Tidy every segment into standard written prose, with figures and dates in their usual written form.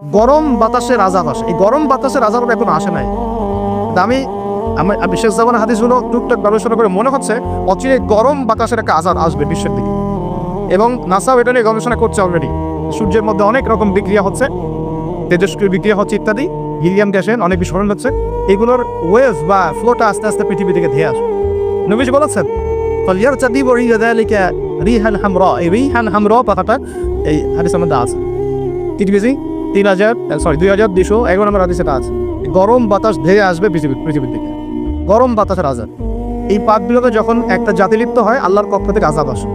গরম বাতাসের আযাব আসে। এই গরম বাতাসের আযাব এখন আসে নাই। আমি শেষ জামানার হাদিসগুলো টুকটাক গবেষণা করে মনে হচ্ছে অচিরে গরম বাতাসের একটা আযাব আসবে বিশ্বের দিকে, এবং নাসাও এটা নিয়ে গবেষণা করছে অলরেডি। সূর্যের মধ্যে অনেক রকম বিক্রিয়া হচ্ছে, তেজস্ক্রিয় বিক্রিয়া হচ্ছে ইত্যাদি, হিলিয়াম গ্যাসের অনেক বিস্ফোরণ হচ্ছে। এগুলোর ওয়েভ বা ফ্লোটা আস্তে আস্তে পৃথিবী থেকে ধেয়ে আসবে। নবীজি বলেছেন ফালিয়ারতাদিবু রিযালিকা রিহান হামরা। এই রিহান হামরা কথাটা এই হাদিসের মধ্যে আছে। তিরমিজি 2211 নম্বর হাদিসে এটা আছে। গরম বাতাস ধেয়ে আসবে পৃথিবীর দিকে, গরম বাতাসের আযাব। এই পাপগুলোতে যখন একটা জাতি লিপ্ত হয়, আল্লাহর পক্ষ থেকে আযাব আসে।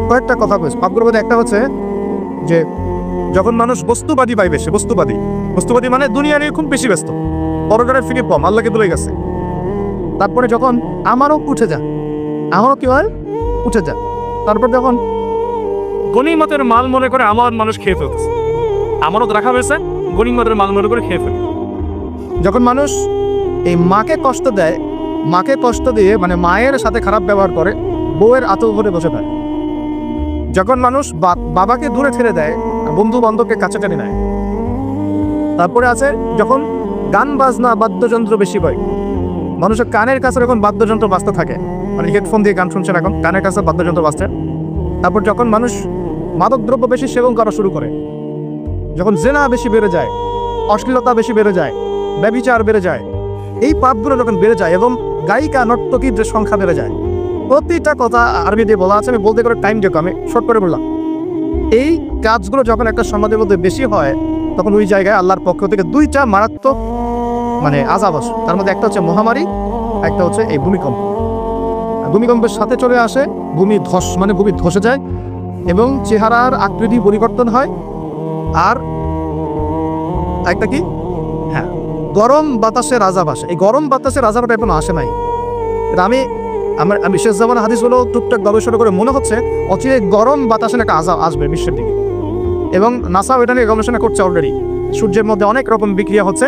কয়েকটা কথা বলছে পাপগুলোর মধ্যে। একটা হচ্ছে যে যখন মানুষ বস্তুবাদী পাই বেশি, বস্তুবাদী মানে দুনিয়া নিয়ে খুব বেশি ব্যস্ত, পরকালের ফিরে কম, আল্লাহকে ভুলে গেছে। তারপরে যখন আমারও উঠে যায়, আমারও কি হয় উঠে যায়। তারপর যখন গনিমতের মাল মনে করে আমার মানুষ খেয়ে ফেলতেছে, আমারও রাখা হয়েছে, গনিমতের মাল মনে করে খেয়ে ফেলে। যখন মানুষ এই মাকে কষ্ট দেয়, মাকে কষ্ট দিয়ে মানে মায়ের সাথে খারাপ ব্যবহার করে, বউয়ের আতঙ্ক করে বসে থাকে। যখন মানুষ বাবাকে দূরে ঠেলে দেয়, বন্ধু বান্ধবকে কাছে টেনে নেয়। তারপরে আছে যখন গান বাজনা বাদ্যযন্ত্র বেশি হয়, মানুষের কানের কাছে যখন বাদ্যযন্ত্র বাজতে থাকে, মানে হেডফোন দিয়ে গান শুনছেন, এখন কানের কাছে বাদ্যযন্ত্র বাজছে। তারপর যখন মানুষ মাদক দ্রব্য বেশি সেবন করা শুরু করে, যখন জেনা বেশি বেড়ে যায়, অশ্লীলতা বেশি বেড়ে যায়, ব্যভিচার বেড়ে যায়, এই পাপগুলো যখন বেড়ে যায় এবং গায়িকা নর্তকীর যে সংখ্যা বেড়ে যায়, প্রতিটা কথা আরবি দিয়ে বলা আছে, আমি বলতে করে টাইম দেখো, আমি শর্ট করে বললাম। এই কাজগুলো যখন একটা সমাজের মধ্যে বেশি হয়, তখন ওই জায়গায় আল্লাহর পক্ষ থেকে দুইটা মারাত্মক মানে আযাব আসে। তার মধ্যে একটা হচ্ছে মহামারী, একটা হচ্ছে এই ভূমিকম্প। ভূমিকম্পের সাথে চলে আসে ভূমি ধসে যায় এবং চেহারার আকৃতি পরিবর্তন হয়। আর একটা কি, হ্যাঁ, গরম বাতাসের আযাব আসে। এই গরম বাতাসের আযাবটা এখন আসে নাই। আমি শেষ জামানার হাদিসগুলো টুকটাক গবেষণা করে মনে হচ্ছে অচিরে গরম বাতাসের একটা আযাব আসবে বিশ্বের দিকে, এবং নাসাও এটা নিয়ে গবেষণা করছে অলরেডি। সূর্যের মধ্যে অনেক রকম বিক্রিয়া হচ্ছে,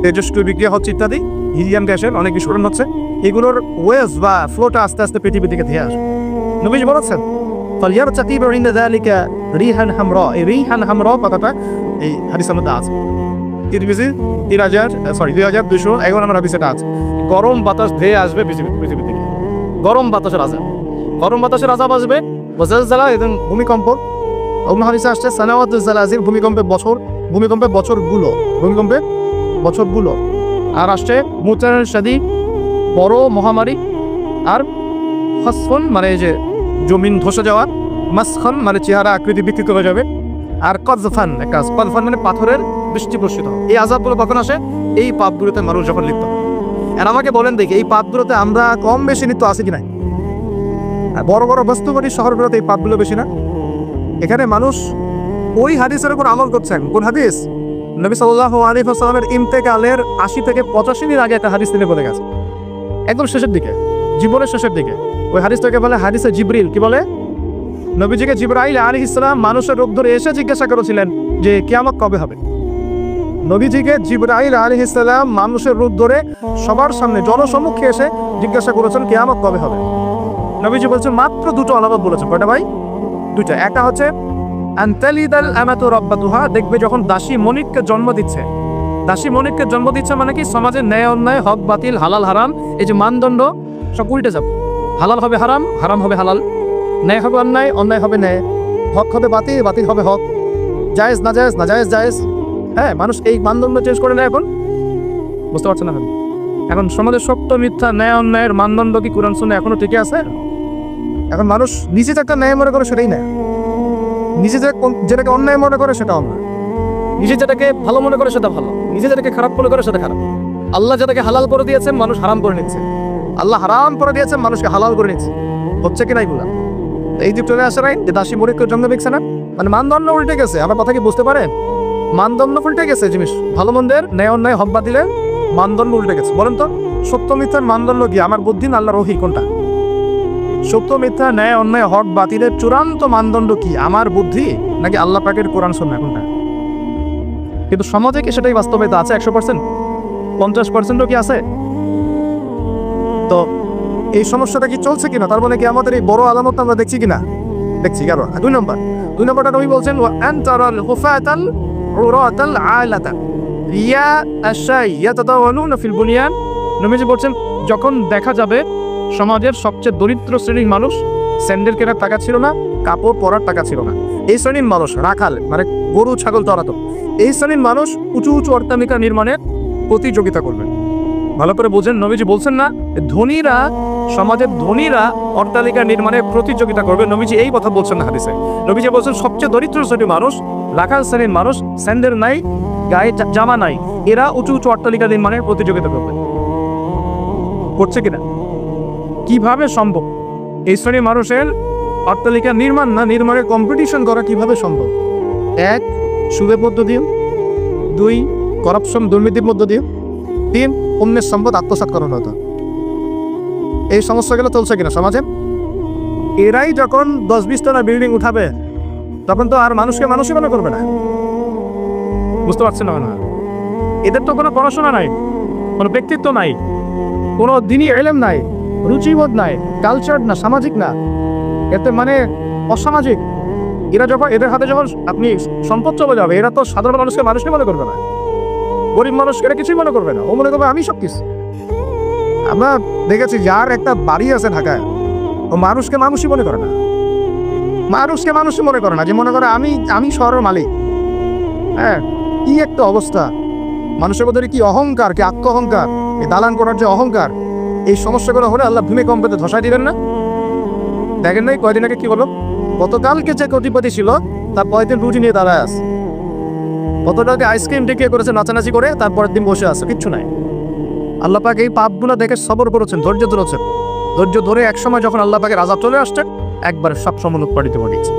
তেজস্ক্রিয় বিক্রিয়া হচ্ছে ইত্যাদি, হিলিয়াম গ্যাসের অনেক বিস্ফোরণ হচ্ছে। এগুলোর ওয়েভ বা ফ্লোটা আস্তে আস্তে পৃথিবী থেকে ধেয়ে আসবে। নবীজি বলেছেন ফালিয়ারতাদিবু রিযালিকা রিহান হামরা। এই রিহান হামরা কথাটা এই হাদিসের মধ্যে আছে। তিরমিজি 2211 নম্বর হাদিসে এটা আছে। গরম বাতাস ধেয়ে আসবে পৃথিবী থেকে, গরম বাতাসের আযাব আসবে। ওয়াজালজালা এবং ভূমিকম্প। অন্য হাদিসে আসছে সানাওয়াতুজ জালাজিল, ভূমিকম্পের বছরগুলো। আর আসছে মুতার শাদী, বড় মহামারী। আর ফাসফুন মানে এই যে জমিন ধসে যাওয়া, মাসখান মানে চেহারা আকৃতি বিকৃত হয়ে যাবে। আর কযফান মানে পাথরের বৃষ্টি বর্ষিত। এই আযাবগুলো কখন আসে? এই পাপগুলোতে মানুষ যখন লিপ্ত। আর আমাকে বলেন দেখি, এই পাপগুলোতে আমরা কম বেশি লিপ্ত আছি কি নাই? বড় বড় বস্তুবাদী শহরগুলোতে এই পাপগুলো বেশি না? এখানে মানুষ ওই হাদিসের উপর আমল করছেন। কোন হাদিস? নবী সাল্লাল্লাহু আলাইহি ওয়াসাল্লামের ইন্তেকালের 80 থেকে 85 দিন আগে একটা হাদিস তিনি বলে গেছে, একদম শেষের দিকে, জীবনের শেষের দিকে। ওই হাদিসটাকে বলে হাদিসে জিবরিল। কি বলে? নবীজিকে জিবরাইল আলাইহিস সালাম মানুষের রূপ ধরে এসে জিজ্ঞাসা করেছিলেন যে কিয়ামত কবে হবে। নবীজিকে জিবরাইল আলাইহিস সালাম মানুষের রূপ ধরে সবার সামনে জনসম্মুখে এসে জিজ্ঞাসা করেছেন কিয়ামত কবে হবে। নবীজি বলছেন মাত্র দুটো আলামত বলেছেন। কয়টা ভাই? দুইটা। একটা হচ্ছে আনতালিদাল আমাতু রাব্বাতুহা, দেখবে যখন দাসী মনিককে জন্ম দিচ্ছে। দাসী মনিককে জন্ম দিচ্ছে মানে কি? সমাজের ন্যায় অন্যায়, হক বাতিল, হালাল হারাম, এই যে মানদণ্ড সব উল্টে যাবে। হালাল হবে হারাম, হারাম হবে হালাল, ন্যায় হবে অন্যায়, অন্যায় হবে ন্যায়, হক হবে বাতিল, বাতিল হবে হক, জায়েজ নাজায়েজ, নাজায়েজ জায়েজ। হ্যাঁ, মানুষ এই মানদণ্ড চেঞ্জ করে নেয় এখন। বুঝতে পারছেন না? এখন সমাজের সত্য মিথ্যা, ন্যায় অন্যায়ের মানদণ্ড কি কোরআন সুন্নাহ এখনো টিকে আছে? এখন মানুষ নিজে যেটা ন্যায় মনে করে সেটাই ন্যায়, নিজে যেটাকে অন্যায় মনে করে সেটা অন্যায়, নিজে যেটাকে ভালো মনে করে সেটা ভালো, নিজে যেটাকে খারাপ মনে করে সেটা খারাপ। আল্লাহ যেটাকে হালাল করে দিয়েছেন মানুষ হারাম করে নিচ্ছে, আল্লাহ হারাম করে দিয়েছেন মানুষকে হালাল করে নিচ্ছে। হচ্ছে কি নাই বলা? এই যে চলে আসে নাই যে দাসী মনিককে জন্ম দিচ্ছে না, মানে মানদণ্ড উল্টে গেছে। আমার কথা কি বুঝতে পারেন? মানদণ্ড উল্টে গেছে। জিনিস ভালো মন্দের, ন্যায় অন্যায়, হক বাতিলের মানদণ্ড উল্টে গেছে। বলেন তো সত্য মিথ্যার মানদণ্ড কি? আমার বুদ্ধি না আল্লাহর ওহী? কোনটা সত্য মিথ্যা, ন্যায় অন্যায়, হক বাতিলের চূড়ান্ত মানদণ্ড কি? আমার বুদ্ধি নাকি আল্লাহ পাকের কোরআন সুন্নাহ? কোনটা? কিন্তু সমাজে কি সেটাই বাস্তবতা আছে? 100%, 50%ও কি আছে? তো এই সমস্যাটা কি চলছে কিনা? তার মানে কি আমাদের এই বড় আলামত আমরা দেখছি কিনা? দেখছি। কারণ দুই নম্বরটা নবী বলছেন ওয়া আনতারাল হুফাতাল উরাতাল আলাতা রিয়া আশাই ইয়াতাদাওয়ালুনা ফিল বুনিয়ান। নবীজি বলছেন যখন দেখা যাবে সমাজের সবচেয়ে দরিদ্র শ্রেণীর মানুষ, স্যান্ডেল কেনার টাকা ছিল না, কাপড় পরার টাকা ছিল না, এই শ্রেণীর মানুষ রাখাল মানে গরু ছাগল চড়াতো, এই শ্রেণীর মানুষ উঁচু উঁচু অট্টালিকা নির্মাণের প্রতিযোগিতা করবে। ভালো করে বোঝেন, নবীজি বলছেন না ধনীরা, সমাজের ধনীরা অট্টালিকা নির্মাণের প্রতিযোগিতা করবে, নবীজি এই কথা বলছেন না হাদিসে। নবীজি বলছেন সবচেয়ে দরিদ্র শ্রেণীর মানুষ, রাখাল শ্রেণীর মানুষ, স্যান্ডেল নাই, গায়ে জামা নাই, এরা উঁচু উঁচু অট্টালিকা নির্মাণের প্রতিযোগিতা করবে। করছে কিনা? কিভাবে সম্ভব? এই শ্রেণীর মানুষের অট্টালিকা নির্মাণ না, নির্মাণের কম্পিটিশন করা কিভাবে সম্ভব? এক, সুদের মধ্য দিয়ে; দুই, করাপশন দুর্নীতির মধ্য দিয়ে; তিন, অন্যের সম্পদ আত্মসাৎ করানো হতো। এই সমস্যাগুলো চলছে কিনা সমাজে? এরাই যখন 10-20 তলা বিল্ডিং উঠাবে তখন তো আর মানুষকে মানুষই মনে করবে না। বুঝতে পারছেন না? এদের তো কোনো পড়াশোনা নাই, কোনো ব্যক্তিত্ব নাই, কোনো দিনই এলেম নাই, রুচিবোধ নাই, কালচার না, সামাজিক না, এতে মানে অসামাজিক। এরা যখন এদের হাতে যখন আপনি সম্পদ চলে যাবে, এরা তো সাধারণ মানুষকে মানুষকে মনে করবে না, গরিব মানুষকে এরা কিছুই মনে করবে না, ও মনে করবে আমি সব কিছু। আমরা দেখেছি যার একটা বাড়ি আছে ঢাকায়, ও মানুষকে মানুষই মনে করে না, মানুষকে মানুষই মনে করে না, যে মনে করে আমি শহরের মালিক। হ্যাঁ, কি একটা অবস্থা! মানুষের মধ্যে কি অহংকার, কি আত্ম অহংকার, এই দালান করার যে অহংকার, এই সমস্যাগুলো হলে আল্লাহ ভূমিকম্পতে ধসাই দিবেন না? দেখেন নাই কয়দিন আগে কি বলো, গতকালকে যে কোটিপতি ছিল তার পরের দিন রুটি নিয়ে দাঁড়ায় আছে, গতকালকে আইসক্রিম টেকে করেছে নাচানাচি করে, তারপরের দিন বসে আছে, কিচ্ছু নাই। আল্লাহ পাক এই পাপগুলো দেখে সবর করেছেন, ধৈর্য ধরেছেন, ধৈর্য ধরে একসময় যখন আল্লাহ পাকের আযাব চলে আসছে একবার সব সময় উৎপাদিত করেছে।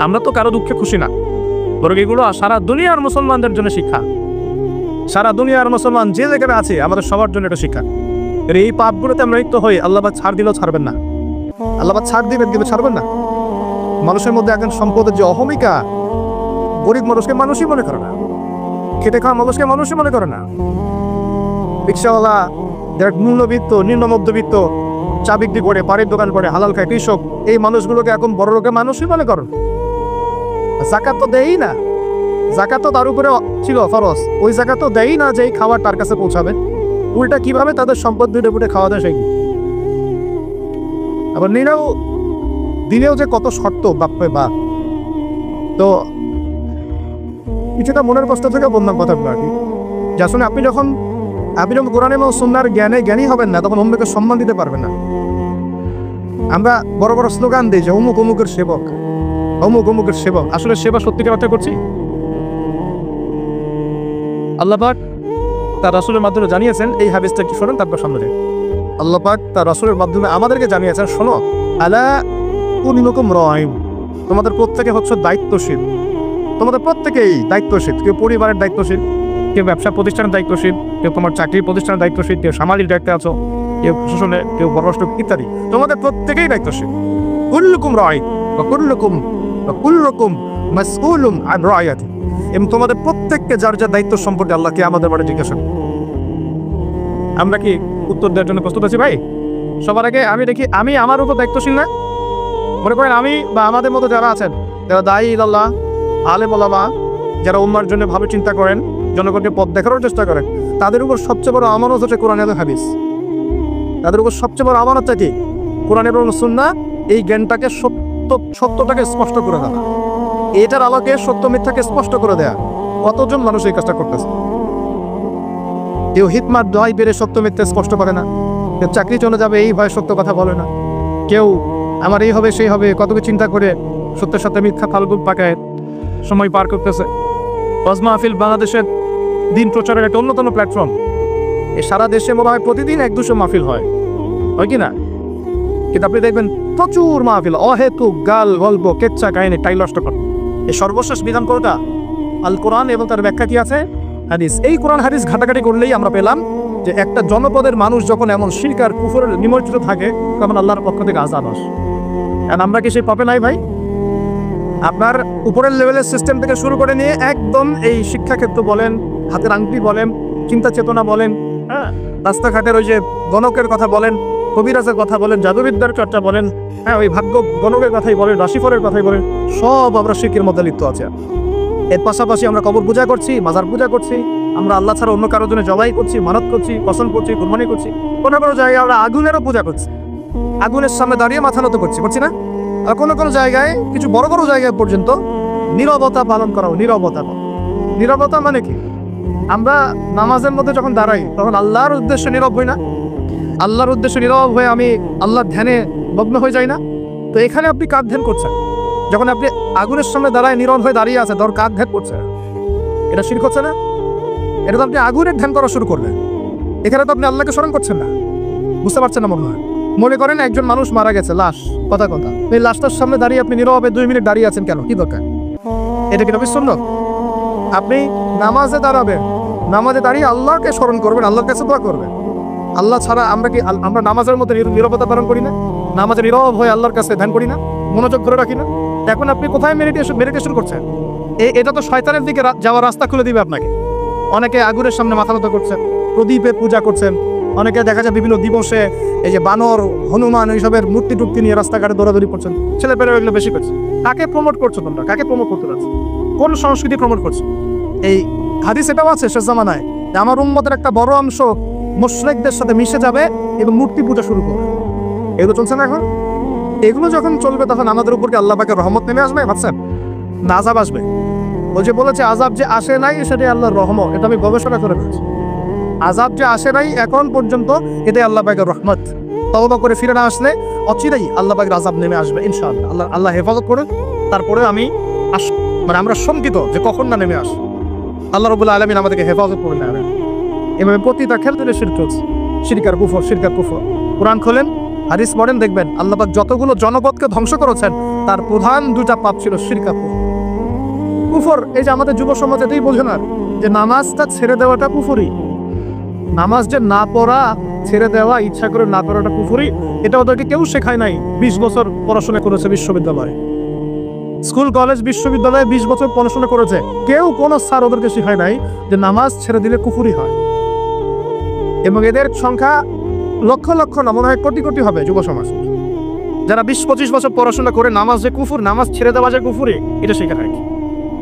আমরা তো কারো দুঃখে খুশি না, বরং এগুলো সারা দুনিয়ার মুসলমানদের জন্য শিক্ষা। সারা দুনিয়ার মুসলমান যে জায়গায় আছে আমাদের সবার জন্য এটা শিক্ষা। এই পাপগুলোতে আমরা লিপ্ত হই, আল্লাহ পাক ছাড় দিলেও ছাড়বেন না, আল্লাহ পাক ছাড় দিবেন কিন্তু ছাড়বেন না। মানুষের মধ্যে এখন সম্পদের যে অহমিকা, গরিব মানুষকে মানুষই মনে করে না, খেটে খাওয়া মানুষকে মানুষই মনে করে না, রিক্সাওয়ালা যারা মূল্যবিত্ত, নিম্ন মধ্যবিত্ত, চা বিক্রি করে, পাড়ের দোকান করে, হালাল খায়, কৃষক, এই মানুষগুলোকে এখন বড় লোকের মানুষই মনে করেন। যাকাত তো দেয়ই না, যাকাত তো তার উপরে ছিল ফরজ, ওই যাকাত তো দেয়ই না যে এই খাবার তার কাছে পৌঁছাবে, উল্টা কিভাবে তাদের সম্পদ বুটে বুটে খাওয়া যায় সেই। আবার দিনেও যে কত শর্ত বাপ্পে বা, তো কিছুটা মনের কষ্ট থেকে বললাম কথাগুলো আর কি। যে আসলে আপনি যখন কোরআন এবং সুন্নাহর জ্ঞানী হবেন না, তখন অন্যকে সম্মান দিতে পারবেন না। আমরা বড় বড় স্লোগান দিই যে অমুক অমুকের সেবক, অমুক অমুকের সেবক, আসলে সেবা সত্যিকার অর্থে করছি? আল্লাহ পাক তার রাসূলের মাধ্যমে জানিয়েছেন, এই হাদিসটা একটু শোনেন তারপর সামনে যাই। আল্লাহ পাক তার রাসূলের মাধ্যমে আমাদেরকে জানিয়েছেন, শোনো, আলা কুল্লুকুম রাঈন, তোমাদের প্রত্যেকে হচ্ছে দায়িত্বশীল, তোমাদের প্রত্যেকেই দায়িত্বশীল। কেউ পরিবারের দায়িত্বশীল, কেউ ব্যবসা প্রতিষ্ঠানের দায়িত্বশীল, কেউ তোমার চাকরির প্রতিষ্ঠানের দায়িত্বশীল, কেউ সামাজিক দায়িত্বে আছো, কেউ প্রশাসনে, কেউ পররাষ্ট্র ইত্যাদি। তোমাদের প্রত্যেকেই দায়িত্বশীল। কুল্লুকুম রাঈন ওয়া কুল্লুকুম মাসউলুন আন রাইয়াতি, এবং তোমাদের প্রত্যেককে যার যার দায়িত্ব সম্পর্কে আল্লাহকে আমাদের বারে জিজ্ঞাসা করবে। আমরা কি উত্তর দেওয়ার জন্য প্রস্তুত আছি ভাই? সবার আগে আমি দেখি, আমি আমার উপর দায়িত্বশীল না? মনে করেন আমি বা আমাদের মতো যারা আছেন, যারা দায়ী ইলাল্লাহ, আলেম ওলামা, যারা উম্মার জন্য ভাবে চিন্তা করেন, জনগণকে পথ দেখানোর চেষ্টা করেন, তাদের উপর সবচেয়ে বড় আমানত হচ্ছে কোরআন এবং হাদিস। তাদের উপর সবচেয়ে বড় আমানতটা কি? কোরআন এবং সুন্নাহ, এই জ্ঞানটাকে সত্যটাকে স্পষ্ট করে দেওয়া, এটার আলোকে সত্য মিথ্যাকে স্পষ্ট করে দেয়া। কতজন মানুষ এই কাজটা করতেছে? কেউ হিতমার দোহাই বেড়ে সত্য মিথ্যা স্পষ্ট করে না, কেউ চাকরি চলে যাবে এই ভয়ে সত্য কথা বলে না, কেউ আমার এই হবে সেই হবে কত কিছু চিন্তা করে সত্যের সাথে মিথ্যা ফালগুল পাকায় সময় পার করতেছে। ওয়াজ মাহফিল বাংলাদেশের দিন প্রচারের একটা অন্যতম প্ল্যাটফর্ম। এই সারা দেশে মনে হয় প্রতিদিন 1-200 মাহফিল হয় কি না? কিন্তু আপনি দেখবেন প্রচুর মাহফিল, অহেতুক গাল গল্প, কেচ্চা কাহিনী, টাইল নষ্ট করে। এই সর্বশেষ বিধান কোনটা? আল কোরআন এবং তার ব্যাখ্যা কি আছে? হাদিস। এই কোরআন হাদিস ঘাটাঘাটি করলেই আমরা পেলাম যে একটা জনপদের মানুষ যখন এমন শিরক আর কুফরে নিমজ্জিত থাকে, তখন আল্লাহর পক্ষ থেকে আযাব আসে। আর আমরা কি সেই পাপে নাই ভাই? আপনার উপরের লেভেলের সিস্টেম থেকে শুরু করে নিয়ে একদম এই শিক্ষাক্ষেত্র বলেন, হাতের আংটি বলেন, চিন্তা চেতনা বলেন, হ্যাঁ, রাস্তাঘাটের ওই যে গণকের কথা বলেন, কবিরাজের কথা বলেন, জাদুবিদ্যার চর্চা বলেন, হ্যাঁ, ওই ভাগ্য গণকের কথাই বলেন, রাশিফলের কথাই বলেন, সব আমরা শিরকের মধ্যে লিপ্ত আছে। এর পাশাপাশি আমরা কবর পূজা করছি, মাজার পূজা করছি, আমরা আল্লাহ ছাড়া অন্য কারোর জন্য জবাই করছি, মানত করছি, কসম করছি, কুরবানি করছি। কোনো কোনো জায়গায় আমরা আগুনেরও পূজা করছি, আগুনের সামনে দাঁড়িয়ে মাথা নত করছি না? আর কোনো কোনো জায়গায়, কিছু বড় বড় জায়গায় পর্যন্ত নীরবতা পালন করা হয়। নীরবতা মানে কি? আমরা নামাজের মধ্যে যখন দাঁড়াই তখন আল্লাহর উদ্দেশ্যে নীরব হই না? আল্লাহর উদ্দেশ্যে নীরব হয়ে আমি আল্লাহর ধ্যানে মগ্ন হয়ে যাই না? তো এখানে আপনি কার ধ্যান করছেন? যখন আপনি আগুনের সামনে দাঁড়ায় নীরব হয়ে দাঁড়িয়ে আছে, ধর কার ধ্যান করছে? এটা শিরক হচ্ছে না? এটা তো আপনি আগুনের ধ্যান করা শুরু করলেন। এখানে তো আপনি আল্লাহকে স্মরণ করছেন না। বুঝতে পারছেন না মনে হয়? মনে করেন একজন মানুষ মারা গেছে, লাশ, কথা এই লাশটার সামনে দাঁড়িয়ে আপনি নীরবে 2 মিনিট দাঁড়িয়ে আছেন কেন? কি দরকার? এটা কি নবীর সুন্নাত? আপনি নামাজে দাঁড়াবেন, নামাজে দাঁড়িয়ে আল্লাহকে স্মরণ করবেন, আল্লাহর কাছে দোয়া করবেন। আল্লাহ ছাড়া আমরা নামাজের মধ্যে নীরবতা পালন করি না? নামাজে নীরব হয়ে আল্লাহর কাছে ধ্যান করি না? মনোযোগ ধরে রাখি না? এখন আপনি কোথায় মেডিটেশন করছেন? এটা তো শয়তানের দিকে যাওয়ার রাস্তা খুলে দিবে আপনাকে। অনেকে আগুনের সামনে মাথা নত করছেন, প্রদীপে পূজা করছেন, অনেকে দেখা যায় বিভিন্ন দিবসে এই যে বানর, হনুমান, এইসবের মূর্তি টুর্তি নিয়ে রাস্তাঘাটে দৌড়াদৌড়ি করছেন। ছেলেপেলে এগুলো বেশি করছে। কাকে প্রমোট করছো তোমরা? কাকে প্রমোট করতে পারছো? কোন সংস্কৃতি প্রমোট করছো? এই হাদিস এটাও আছে শেষ জামানায় যে আমার উম্মতের একটা বড় অংশ মুশরিকদের সাথে মিশে যাবে এবং মূর্তি পূজা শুরু করবে। এগুলো চলছে না এখন? এগুলো যখন চলবে তখন আমাদের উপর কি আল্লাহ পাকের রহমত নেমে আসবে? ভাবছেন না আযাব আসবে? ও যে বলেছে আযাব যে আসে নাই সেটাই আল্লাহর রহমত, এটা আমি গবেষণা করে ফেলছি। আযাব যে আসে নাই এখন পর্যন্ত এটাই আল্লাহ পাকের রহমত। তওবা করে ফিরে না আসলে অচিরেই আল্লাহ পাকের আযাব নেমে আসবে ইনশাআল্লাহ। আল্লাহ হেফাজত করে। তারপরে আমরা শঙ্কিত যে কখন না নেমে আসে। আল্লাহ রাব্বুল আলামিন আমাদেরকে হেফাজত করে নেবেন। এভাবে প্রতিটা ক্ষেত্রে শিরক চলছে, শিরক আর কুফর। কোরআন খোলেন, হাদিস পড়েন, দেখবেন আল্লাহ পাক যতগুলো জনপদকে ধ্বংস করেছেন তার প্রধান 2টা পাপ ছিল শিরক আর কুফর। এই যে আমাদের যুব সমাজ এটাই বোঝে না যে নামাজটা ছেড়ে দেওয়াটা কুফরি। নামাজ যে না পড়া, ছেড়ে দেওয়া, ইচ্ছা করে না করাটা কুফরি, এটা ওদেরকে কেউ শেখায় নাই। 20 বছর পড়াশোনা করেছে বিশ্ববিদ্যালয়ে, স্কুল কলেজ বিশ্ববিদ্যালয়ে 20 বছর পড়াশোনা করেছে, কেউ কোনো স্যার ওদেরকে শেখায় নাই যে নামাজ ছেড়ে দিলে কুফরি হয়। এবং এদের সংখ্যা লক্ষ লক্ষ না, মনে হয় কোটি কোটি হবে যুব সমাজ, যারা 20-25 বছর পড়াশোনা করে নামাজ যে কুফর, নামাজ ছেড়ে দেওয়া যে কুফরি, এটা শেখা হয়।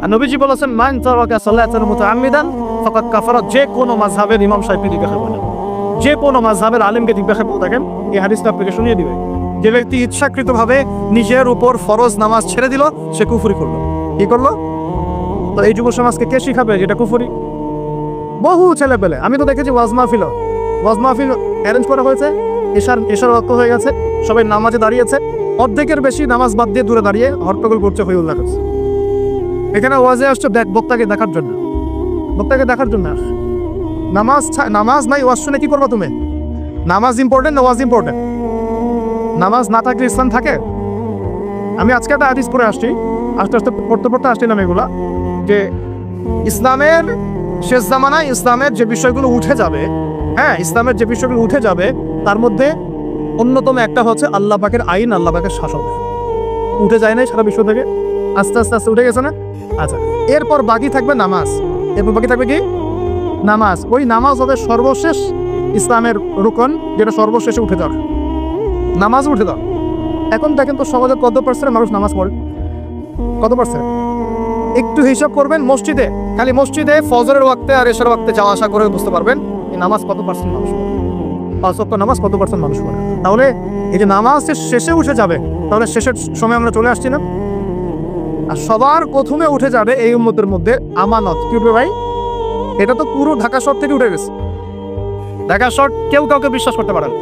আর নবীজি বলেছেন মান তারাকা সালাতান মুতাআম্মিদান ফাকাদ কাফারা। যে কোনো মাযহাবের ইমাম সাহেবকে জিজ্ঞাসা করবেন, যে কোনো মাযহাবের আলেমকে জিজ্ঞাসা করে দেখেন, এই হাদিসটা আপনাকে শুনিয়ে দিবে। যে ব্যক্তি ইচ্ছাকৃতভাবে নিজের উপর ফরজ নামাজ ছেড়ে দিল, সে কুফরি করলো। কি করলো? তো এই যুব সমাজকে কে শিখাবে যেটা কুফরি? বহু ছেলে পেলে আমি তো দেখেছি ওয়াজ মাহফিল অ্যারেঞ্জ করা হয়েছে, এশার রক্ত হয়ে গেছে, সবাই নামাজে দাঁড়িয়েছে, অর্ধেকের বেশি নামাজ বাদ দিয়ে দূরে দাঁড়িয়ে হট্টগোল করছে, হয়ে উল্লাহ করছে। এখানে ওয়াজে আসছে বক্তাকে দেখার জন্য। নামাজ নাই, ওয়াজ শুনে কি করবো তুমি? নামাজ ইম্পর্টেন্ট না ওয়াজ ইম্পর্টেন্ট? নামাজ না থাকলে ইসলাম থাকে? আমি আজকে একটা হাদিস পড়ে আসছি, আস্তে আস্তে পড়তে আসছিলাম এগুলা, যে ইসলামের শেষ জামানায় ইসলামের যে বিষয়গুলো উঠে যাবে, ইসলামের যে বিষয়গুলো উঠে যাবে তার মধ্যে অন্যতম একটা হচ্ছে আল্লাহ পাকের আইন, আল্লাহ পাকের শাসন। উঠে যায় না সারা বিশ্ব থেকে? আস্তে আস্তে উঠে গেছে না? আচ্ছা, এরপর বাকি থাকবে নামাজ। এরপর বাকি থাকবে কি? নামাজ। ওই নামাজ হবে সর্বশেষ ইসলামের রুকন, যেটা সর্বশেষে উঠে যাবে। নামাজ উঠে দাও। এখন দেখেন তো সমাজে কত পার্সেন্ট মানুষ নামাজ পড়ে? কত পার্সেন্ট? একটু হিসাব করবেন, খালি মসজিদে ফজরের ওয়াক্তে আর এশার ওয়াক্তে যাওয়া আসা করে বুঝতে পারবেন এই নামাজ কত পার্সেন্ট মানুষ পড়ে, 5 ওয়াক্ত নামাজ কত পার্সেন্ট মানুষ পড়ে। তাহলে এই যে নামাজ শেষে উঠে যাবে, তাহলে শেষের সময় আমরা চলে আসছি না? আর সবার প্রথমে উঠে যাবে এই উম্মতের মধ্যে আমানত। কি উঠবে ভাই? এটা তো পুরো ঢাকা শহর থেকে উঠে গেছে। ঢাকা শহর কেউ কাউকে বিশ্বাস করতে পারে না,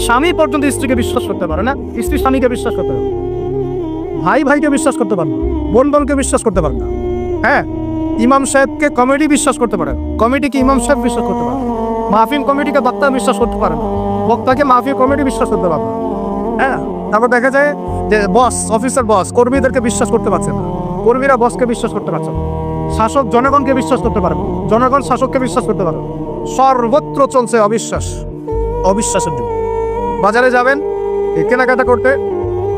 স্বামী পর্যন্ত স্ত্রীকে বিশ্বাস করতে পারে না, স্ত্রী স্বামীকে বিশ্বাস করতে পারে না, ভাই ভাইকে বিশ্বাস করতে পারে না, বোন বোনকে বিশ্বাস করতে পারে না। ইমাম সাহেবকে কমিটি বিশ্বাস করতে পারে, কমিটিকে ইমাম সাহেব বিশ্বাস করতে পারে, মাহফিল কমিটিকে বক্তা বিশ্বাস করতে পারে না, বক্তাকে মাহফিল কমিটি বিশ্বাস করতে পারে না। তারপর দেখা যায় যে অফিসার বস কর্মীদেরকে বিশ্বাস করতে পারছে না, কর্মীরা বসকে বিশ্বাস করতে পারছে না, শাসক জনগণকে বিশ্বাস করতে পারে, জনগণ শাসককে বিশ্বাস করতে পারে। সর্বত্র চলছে অবিশ্বাসের যুগ। বাজারে যাবেন কেনাকাটা করতে,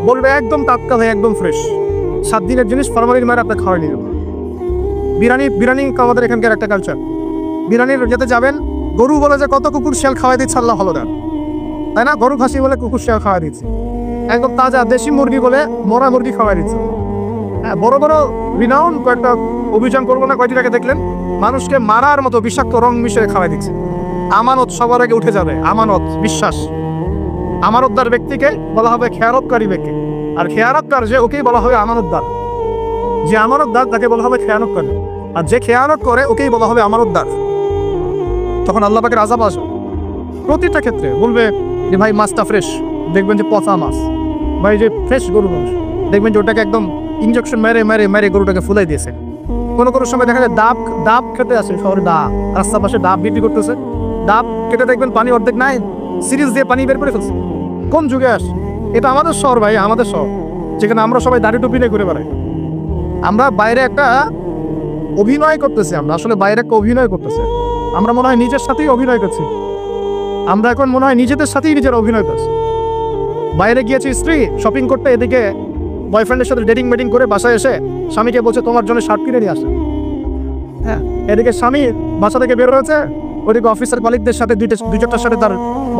বলবে একদম টাটকা ভাই, একদম ফ্রেশ, 7 দিনের জিনিস ফরমালিন মারে আপনার খাওয়াই নিয়ে যাবে। বিরিয়ানি আমাদের এখানকার একটা কালচার। বিরিয়ানির যেতে যাবেন, গরু বলে যে কত কুকুর শিয়াল খাওয়াই দিচ্ছে আল্লাহ ভালো দেন, তাই না? গরু খাসি বলে কুকুর শিয়াল খাওয়াই দিচ্ছে, একদম তাজা দেশি মুরগি বলে মরা মুরগি খাওয়াই দিচ্ছে। বড় বড় রিনাউন কয়েকটা অভিযান করবো না, কয়েকদিন আগে দেখলেন মানুষকে মারার মতো বিষাক্ত রং মিশিয়ে খাওয়াই দিচ্ছে। আমানত সবার আগে উঠে যাবে, আমানত বিশ্বাস। আমানতদার ব্যক্তিকে বলা হবে খেয়ানতকারী ব্যক্তি, আর খেয়ানতকার যে ওকেই বলা হবে আমানতদার। যে আমানতদার তাকে বলা হবে খেয়ানতকারী, আর যে খেয়ানত করে ওকেই বলা হবে আমানতদার। তখন আল্লাহ পাকের আযাব আসবে প্রতিটা ক্ষেত্রে। বলবে যে ভাই মাছটা ফ্রেশ, দেখবেন যে পচা মাছ। ভাই যে ফ্রেশ গরু মাছ, দেখবেন যে ওটাকে একদম ইঞ্জেকশন মেরে মেরে মেরে গরুটাকে ফুলাই দিয়েছে। কোনো কোনো সময় দেখা যায় ডাব খেতে আসে শহরে, রাস্তার পাশে ডাব বিক্রি করতেছে। ডাব কেটে দেখবেন পানি অর্ধেক নাই, সিরিজ দিয়ে পানি বের করে ফেলছে। কোন যুগে আস? এটা আমাদের শহর ভাই, আমাদের শহর, যেখানে আমরা সবাই দাড়ি টুপি নিয়ে ঘুরে বেড়াই। আমরা বাইরে একটা অভিনয় করতেছি, আমরা আসলে বাইরে একটা অভিনয় করতেছি। আমরা মনে হয় নিজের সাথেই অভিনয় করছি। আমরা এখন মনে হয় নিজেদের সাথেই নিজের অভিনয় করছি। বাইরে গিয়েছি স্ত্রী শপিং করতে, এদিকে বয়ফ্রেন্ডের সাথে ডেটিং মেটিং করে বাসায় এসে স্বামীকে বলছে তোমার জন্য শার্ট কিনে নিয়ে আসে। হ্যাঁ, এদিকে স্বামী বাসা থেকে বের হয়েছে, ওদিকে অফিসার কলিগদের সাথে দুই চারটার সাথে তার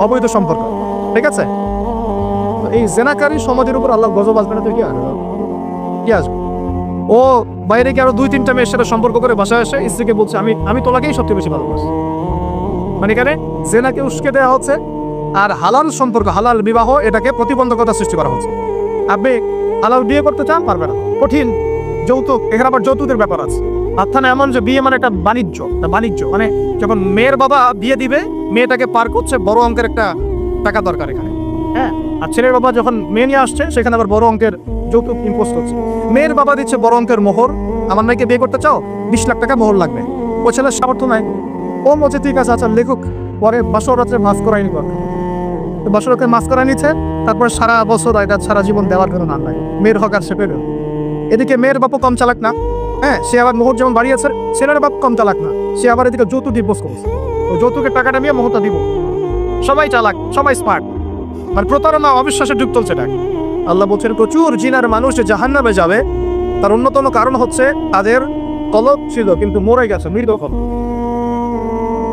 অবৈধ সম্পর্ক। ঠিক আছে, এই জেনাকারী সমাজের উপর আল্লাহ গজব আসবে না তো কি আসবে? ও বাইরে গিয়ে আরো 2-3টা মেয়ের সাথে সম্পর্ক করে বাসায় এসে স্ত্রীকে বলছে আমি তোমাকেই সবচেয়ে বেশি ভালোবাসি। মানে এখানে জেনাকে উস্কে দেওয়া হচ্ছে, আর হালাল সম্পর্ক, হালাল বিবাহ, এটাকে প্রতিবন্ধকতা সৃষ্টি করা হচ্ছে। আপনি হালাল বিয়ে করতে চান, পারবেন না, কঠিন। যৌতুক, এখানে আবার যৌতুকের ব্যাপার আছে। অর্থাৎ এমন যে বিয়ে মানে একটা বাণিজ্য, মানে যখন মেয়ের বাবা বিয়ে দিবে, মেয়েটাকে পার করছে বড় অঙ্কের একটা টাকা দরকার এখানে। হ্যাঁ, আর ছেলের বাবা যখন মেয়ে নিয়ে আসছে, সেখানে আবার বড় অঙ্কের যৌতুক ইম্পোজ করছে। মেয়ের বাবা দিচ্ছে বড় অঙ্কের মোহর, আমার মেয়েকে বিয়ে করতে চাও, 20 লাখ টাকা মোহর লাগবে। ও ছেলের সামর্থ্য নাই, ও বলছে ঠিক আছে, আচ্ছা লেখুক। পরে বাসর রাত্রে মাছ করাইনি, বাসর রাত্রে মাছ করাই নিচ্ছে, তারপরে সারা বছর এটা সারা জীবন দেওয়ার কোনো নাম নাই। মেয়ের হক আর সে পেল। এদিকে মেয়ের বাপও কম চালাক না, হ্যাঁ, সে আবার মোহর যেমন বাড়িয়েছে, ছেলের বাপ কম চালাক না, সে আবার এদিকে যৌতুক ডিপোজ করছে। ওই যৌতুকের টাকাটা নিয়ে মোহরটা দিব। সবাই চালাক, সবাই স্মার্ট, মানে প্রতারণা, অবিশ্বাসের যুগ চলছে। এটা আল্লাহ বলছেন প্রচুর জিনার মানুষ জাহান্নামে যাবে, তার অন্যতম কারণ হচ্ছে তাদের কলব ছিল কিন্তু মরে গেছে, মৃত কলব।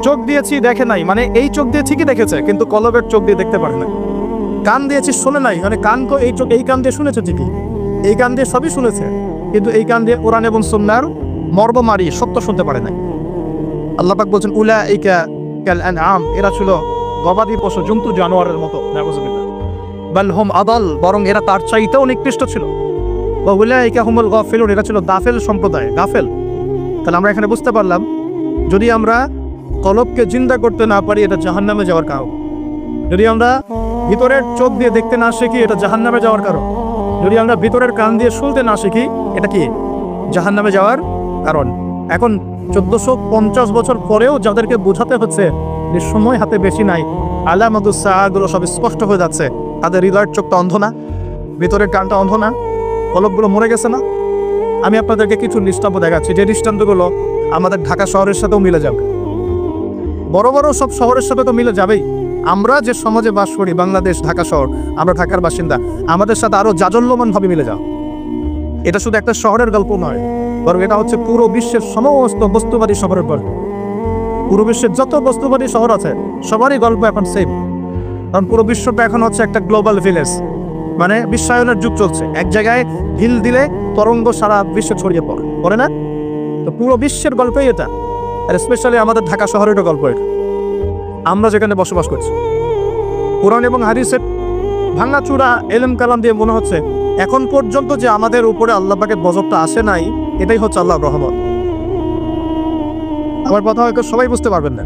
চোখ দিয়েছি দেখে নাই, মানে এই চোখ দিয়ে ঠিকই দেখেছে কিন্তু কলবের চোখ দিয়ে দেখতে পারে না। কান দিয়েছি শোনে নাই, মানে কান তো এই চোখ, এই কান দিয়ে শুনেছে ঠিকই, এই কান দিয়ে সবই শুনেছে, কিন্তু এই কান দিয়ে কোরআন এবং সুন্নাহর মর্মমারি সত্য শুনতে পারে নাই। আল্লাহ পাক বলছেন উলাইকা কাল আনআম, এরা ছিল গবাদি পশু, জন্তু জানোয়ারের মতো। বাল হুম আদাল, বরং এরা তার চাইতেও নিকৃষ্ট ছিল। ওয়া উলাইকা হুমুল গাফিলুন, এরা ছিল গাফেল সম্প্রদায়, গাফেল। তাহলে আমরা এখানে বুঝতে পারলাম, যদি আমরা কলবকে জিন্দা করতে না পারি, এটা জাহান্নামে যাওয়ার কারণ। যদি আমরা ভিতরের চোখ দিয়ে দেখতে না শিখি, এটা জাহান্নামে যাওয়ার কারণ। যদি আমরা ভিতরের কান দিয়ে শুনতে না শিখি, এটা কি জাহান্নামে যাওয়ার কারণ। এখন 1450 বছর পরেও যাদেরকে বোঝাতে হচ্ছে যে সময় হাতে বেশি নাই, আলামাতুস সাআগুলো সব স্পষ্ট হয়ে যাচ্ছে, তাদের হৃদয়ের চোখটা অন্ধ না, ভিতরের কানটা অন্ধ না, কলবগুলো মরে গেছে না? আমি আপনাদেরকে কিছু দৃষ্টান্ত দেখাচ্ছি, যে দৃষ্টান্তগুলো আমাদের ঢাকা শহরের সাথেও মিলে যাবে। বড় বড় সব শহরের সাথে তো মিলে যাবেই। আমরা যে সমাজে বাস করি, বাংলাদেশ, ঢাকা শহর, আমরা ঢাকার বাসিন্দা, আমাদের সাথে আরো জাজল্যমানভাবে মিলে যাও। এটা শুধু একটা শহরের গল্প নয়, বরং এটা হচ্ছে পুরো বিশ্বের সমস্ত বস্তুবাদী শহরের গল্প। পুরো বিশ্বের যত বস্তুবাদী শহর আছে, সবারই গল্প এখন সেম। কারণ পুরো বিশ্বটা এখন হচ্ছে একটা গ্লোবাল ভিলেজ, মানে বিশ্বায়নের যুগ চলছে। এক জায়গায় ঢিল দিলে তরঙ্গ সারা বিশ্বে ছড়িয়ে পড়ে না? তো পুরো বিশ্বের গল্পই এটা, আর স্পেশালি আমাদের ঢাকা শহরেরও গল্প এটা, আমরা যেখানে বসবাস করছি। কোরআন এবং হাদিসের ভাঙাচুরা এলেম কালাম দিয়ে মনে হচ্ছে এখন পর্যন্ত যে আমাদের উপরে আল্লাহ পাকের গজবটা আসে নাই, এটাই হচ্ছে আল্লাহর রহমত। আমার কথা হয়তো সবাই বুঝতে পারবেন না,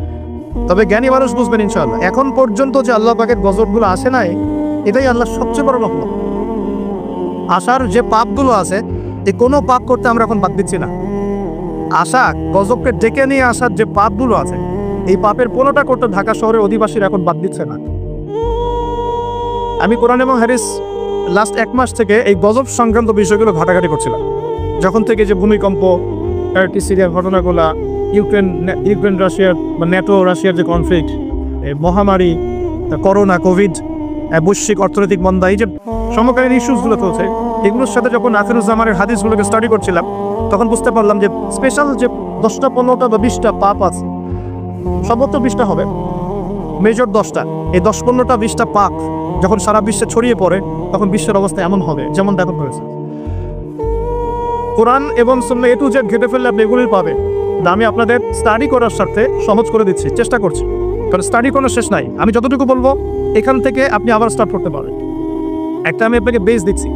তবে জ্ঞানী মানুষ বুঝবেন ইনশাআল্লাহ। এখন পর্যন্ত যে আল্লাহ পাকের গজবগুলো আসে নাই, এটাই আল্লাহর সবচেয়ে বড় রহমত। আশার যে পাপগুলো আছে, এই কোনো পাপ করতে আমরা এখন বাদ দিচ্ছি না। আশা গজবকে ডেকে নিয়ে আসার যে পাপগুলো আছে, এই পাপের কোনোটা করতে ঢাকা শহরের অধিবাসীরা এখন বাদ দিচ্ছে না। আমি কোরআন এবং হাদিস লাস্ট 1 মাস থেকে এই গজব সংক্রান্ত বিষয়গুলো ঘাটাঘাটি করছিলাম। যখন থেকে যে ভূমিকম্প, টার্কি সিরিয়ার ঘটনাগুলো, ইউক্রেন রাশিয়ার বা ন্যাটো রাশিয়ার যে কনফ্লিক্ট, মহামারী, করোনা, কোভিড, বৈশ্বিক অর্থনৈতিক মন্দা, এই যে সমকালীন ইস্যুসগুলো চলছে, এগুলোর সাথে যখন আখিরুজ্জামানের হাদিসগুলোকে স্টাডি করছিলাম, তখন বুঝতে পারলাম যে স্পেশাল যে 10টা 15টা বা 20টা পাপ আছে, সর্বোচ্চ 20টা হবে, মেজর 10টা, এই 10-15টা 20টা পাপ যখন সারা বিশ্বে ছড়িয়ে পড়ে, তখন বিশ্বের অবস্থা এমন হবে যেমন দেখুন হয়েছে। কোরআন এবং সুন্নাহ A to Z ঘেটে ফেললে আপনি এগুলি পাবেন। আমি আপনাদের স্টাডি করার স্বার্থে সহজ করে দিচ্ছি, চেষ্টা করছি, কারণ স্টাডি কোনো শেষ নাই। আমি যতটুকু বলবো এখান থেকে আপনি আবার স্টার্ট করতে পারবেন। একটা আমি আপনাকে বেস দিচ্ছি,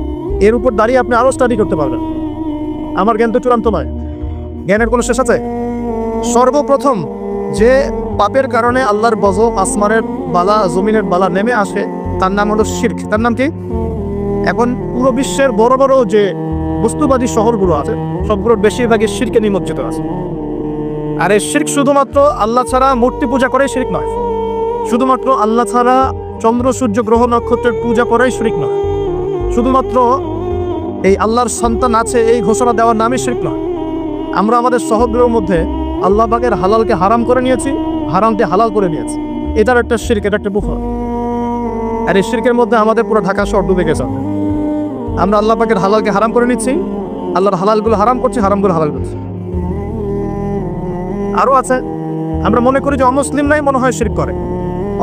এর উপর দাঁড়িয়ে আপনি আরও স্টাডি করতে পারবেন। আমার জ্ঞান তো চূড়ান্ত নয়, জ্ঞানের কোনো শেষ আছে? সর্বপ্রথম যে পাপের কারণে আল্লাহর গজব, আসমানের বালা, জমিনের বালা নেমে আসে, তার নাম হলো শিরক। তার নাম কি? এখন পুরো বিশ্বের বড় বড় যে বস্তুবাদী শহরগুলো আছে সবগুলোর বেশিরভাগই শিরকে নিমজ্জিত আছে। আর এই শিরক শুধুমাত্র আল্লাহ ছাড়া মূর্তি পূজা করাই শিরক নয়, শুধুমাত্র আল্লাহ ছাড়া চন্দ্র সূর্য গ্রহ নক্ষত্রের পূজা করাই শিরক নয়, শুধুমাত্র এই আল্লাহর সন্তান আছে এই ঘোষণা দেওয়ার নামই শিরক নয়। আমরা আমাদের শহরগুলোর মধ্যে আল্লাহ পাকের হালালকে হারাম করে নিয়েছি, হারামকে হালাল করে নিয়েছি। এটার একটা শিরক, এটা একটা কুফর। আর এই শিরকের মধ্যে আমাদের পুরো ঢাকা শহর ডুবে গেছে। আমরা আল্লাহ পাকের হালালকে হারাম করে নিচ্ছি, আল্লাহর হালালগুলো হারাম করছি, হারামগুলো হালাল করছি। আরও আছে, আমরা মনে করি যে অমুসলিম নাই মনে হয় শিরক করে,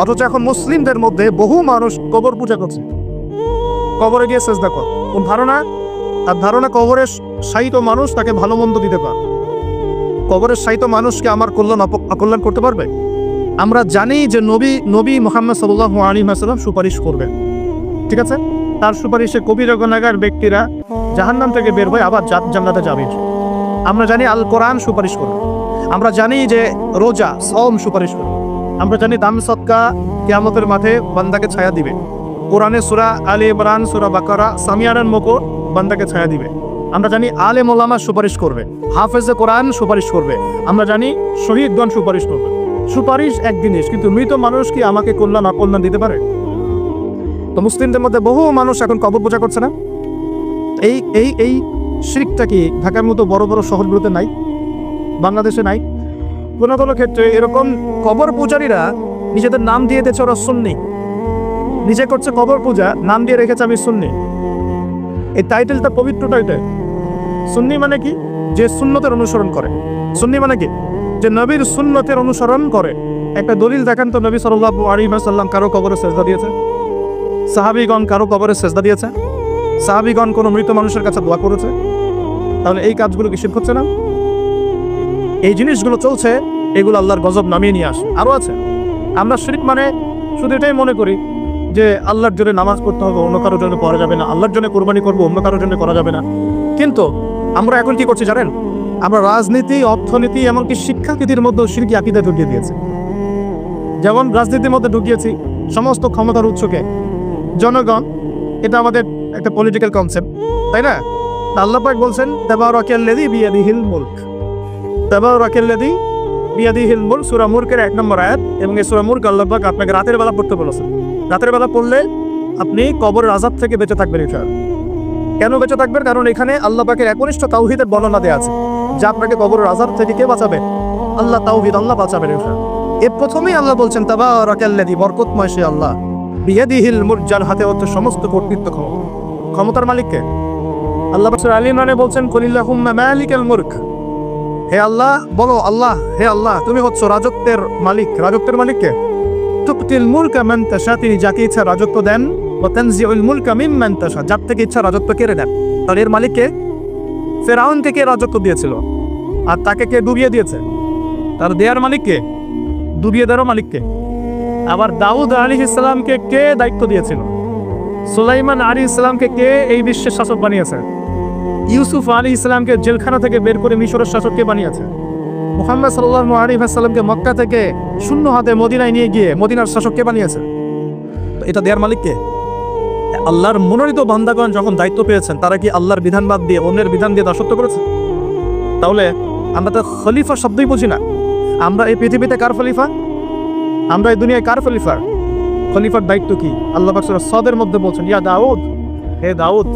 অথচ এখন মুসলিমদের মধ্যে বহু মানুষ কবর পূজা করছে, কবরে গিয়ে সেজদা করে। কোন ধারণা? আর ধারণা কবরের শায়িত মানুষ তাকে ভালো মন্দ দিতে পারে। কবরের শায়িত মানুষকে আমার কল্যাণ অকল্যাণ করতে পারবে? আমরা জানি যে নবী মুহাম্মদ সাল্লাল্লাহু আলাইহি ওয়াসাল্লাম সুপারিশ করবেন, ঠিক আছে? তার সুপারিশে কবিরা গুনাহগার ব্যক্তিরা জাহান্নাম থেকে বের হয়ে আবার জান্নাতে যাবে। আমরা জানি আল কোরআন সুপারিশ করবে, আমরা জানি যে রোজা সওম সুপারিশ করবে, আমরা জানি দান সদকা কিয়ামতের মাঠে বান্দাকে ছায়া দিবে। কোরআনে সূরা আলে ইমরান, সূরা বাকারা, সামিয়ানার মতো বান্দাকে ছায়া দিবে। আমরা জানি আলেম ওলামা সুপারিশ করবে, হাফেজে কোরআন সুপারিশ করবে, আমরা জানি শহীদগণ সুপারিশ করবে। সুপারিশ এক জিনিস, কিন্তু মৃত মানুষ কি আমাকে কল্যাণ অকল্যাণ দিতে পারে? তো মুসলিমদের মধ্যে বহু মানুষ এখন কবর পূজা করছে না? এই এই এই শিরকটা কি ঢাকার মতো বড় বড় শহরগুলোতে নাই? বাংলাদেশে নাই? কোনো কোনো ক্ষেত্রে এরকম কবর পূজারীরা নিজেদের নাম দিয়ে দিয়েছে ওরা সুন্নি, নিজে করছে কবর পূজা, নাম দিয়ে রেখেছে আমি সুন্নি। এই টাইটেলটা পবিত্র টাইটেল। সুন্নি মানে কি? যে সুন্নতের অনুসরণ করে। সুন্নি মানে কি? যে নবীর সুন্নতের অনুসরণ করে। একটা দলিল দেখেন তো, নবী সাল্লাল্লাহু আলাইহি ওয়াসাল্লাম কারো কবরে সেজদা দিয়েছে? সাহাবীগণ কারো কবরে সেজদা দিয়েছে? সাহাবীগণ কোনো মৃত মানুষের কাছে দোয়া করেছে? তাহলে এই কাজগুলো কি শিরক হচ্ছে না? এই জিনিসগুলো চলছে, এগুলো আল্লাহর গজব নামিয়ে নিয়ে আসে। আরও আছে, আমরা শিরক মানে শুধু এটাই মনে করি যে আল্লাহর জন্য নামাজ পড়তে হবে, অন্য কারোর জন্য করা যাবে না, আল্লাহর জন্য কোরবানি করবো, অন্য কারোর জন্য করা যাবে না। কিন্তু আমরা এখন কি করছি জানেন? আমরা রাজনীতি, অর্থনীতি, এমনকি শিক্ষানীতির মধ্যে শিরকি আকীদা ঢুকিয়ে দিয়েছি। যেমন রাজনীতির মধ্যে ঢুকিয়েছি সমস্ত ক্ষমতার উৎসকে জনগণ। এটা আমাদের একটা পলিটিক্যাল কনসেপ্ট, তাই না? আল্লাহ পাক বলছেন তাবারাকাল্লাযী বিয়াদিহিল মুলক, তাবারাকাল্লাযী বিয়াদিহিল মুলক, সূরা মুলকের 1 নম্বর আয়াত। এবং এই সূরা মুলক আল্লাহ পাক আপনাকে রাতের বেলা পড়তে বলেছেন। রাতের বেলা পড়লে আপনি কবরের আযাব থেকে বেঁচে থাকবেন ইনশাআল্লাহ। কেন বেঁচে থাকবেন? কারণ এখানে আল্লাহ পাকের একনিষ্ঠ তাওহীদের বর্ণনা দেওয়া আছে, যা আপনাকে কবরের আযাব থেকে কে বাঁচাবে? আল্লাহ, তাওহীদ, আল্লাহ বাঁচাবেন ইনশাআল্লাহ। এর প্রথমেই আল্লাহ বলছেন তাবারাকাল্লাযী, বরকতময় সে আল্লাহ, বিয়াদিহিল মুলক, যার হাতে হচ্ছে সমস্ত কর্তৃত্ব ক্ষমতা। ক্ষমতার মালিককে আল্লাহ সূরা আল ইমরানে বলছেন কুলিল্লাহুম্মা মালিকাল মুলক, হে আল্লাহ বলো, আল্লাহ, হে আল্লাহ তুমি হচ্ছ রাজত্বের মালিক। রাজত্বের মালিককে? তুতিল মুলকা মান তাশা, তিনি যাকে ইচ্ছা রাজত্ব দেন। ওয়া তানজিউল মুলকা মিম্মান তাশা, যার থেকে ইচ্ছা রাজত্ব কেড়ে নেন। তাহলে এর মালিককে? ফেরাউনকে কে রাজত্ব দিয়েছিল আর তাকে কে ডুবিয়ে দিয়েছে? তার দেয়ার মালিককে? ডুবিয়ে দেওয়ার মালিককে? আবার দাউদ আলাইহিস সালামকে কে দায়িত্ব দিয়েছিল? সুলাইমান আলাইহিস সালামকে কে এই বিশ্বের শাসক বানিয়েছে? ইউসুফ আলাইহিস সালামকে জেলখানা থেকে বের করে মিশরের শাসক কে বানিয়েছে? মুহাম্মদ সাল্লাল্লাহু আলাইহি ওয়াসাল্লামকে মক্কা থেকে শূন্য হাতে মদিনায় নিয়ে গিয়ে মদিনার শাসক কে বানিয়েছে? তো এটা দেয়ার মালিককে? আল্লাহর মনোনীত বান্দাগণ যখন দায়িত্ব পেয়েছেন, তারা কি আল্লাহর বিধান বাদ দিয়ে অন্যের বিধান দিয়ে দাসত্ব করেছে? তাহলে আমরা তো খলিফা শব্দই বুঝি না। আমরা এই পৃথিবীতে কার খলিফা? আমরা এই দুনিয়ায় কার খলিফা? খলিফার দায়িত্ব কি? আল্লাহ পাক সূরা সাদের মধ্যে বলছেন, ইয়া দাউদ, হে দাউদ,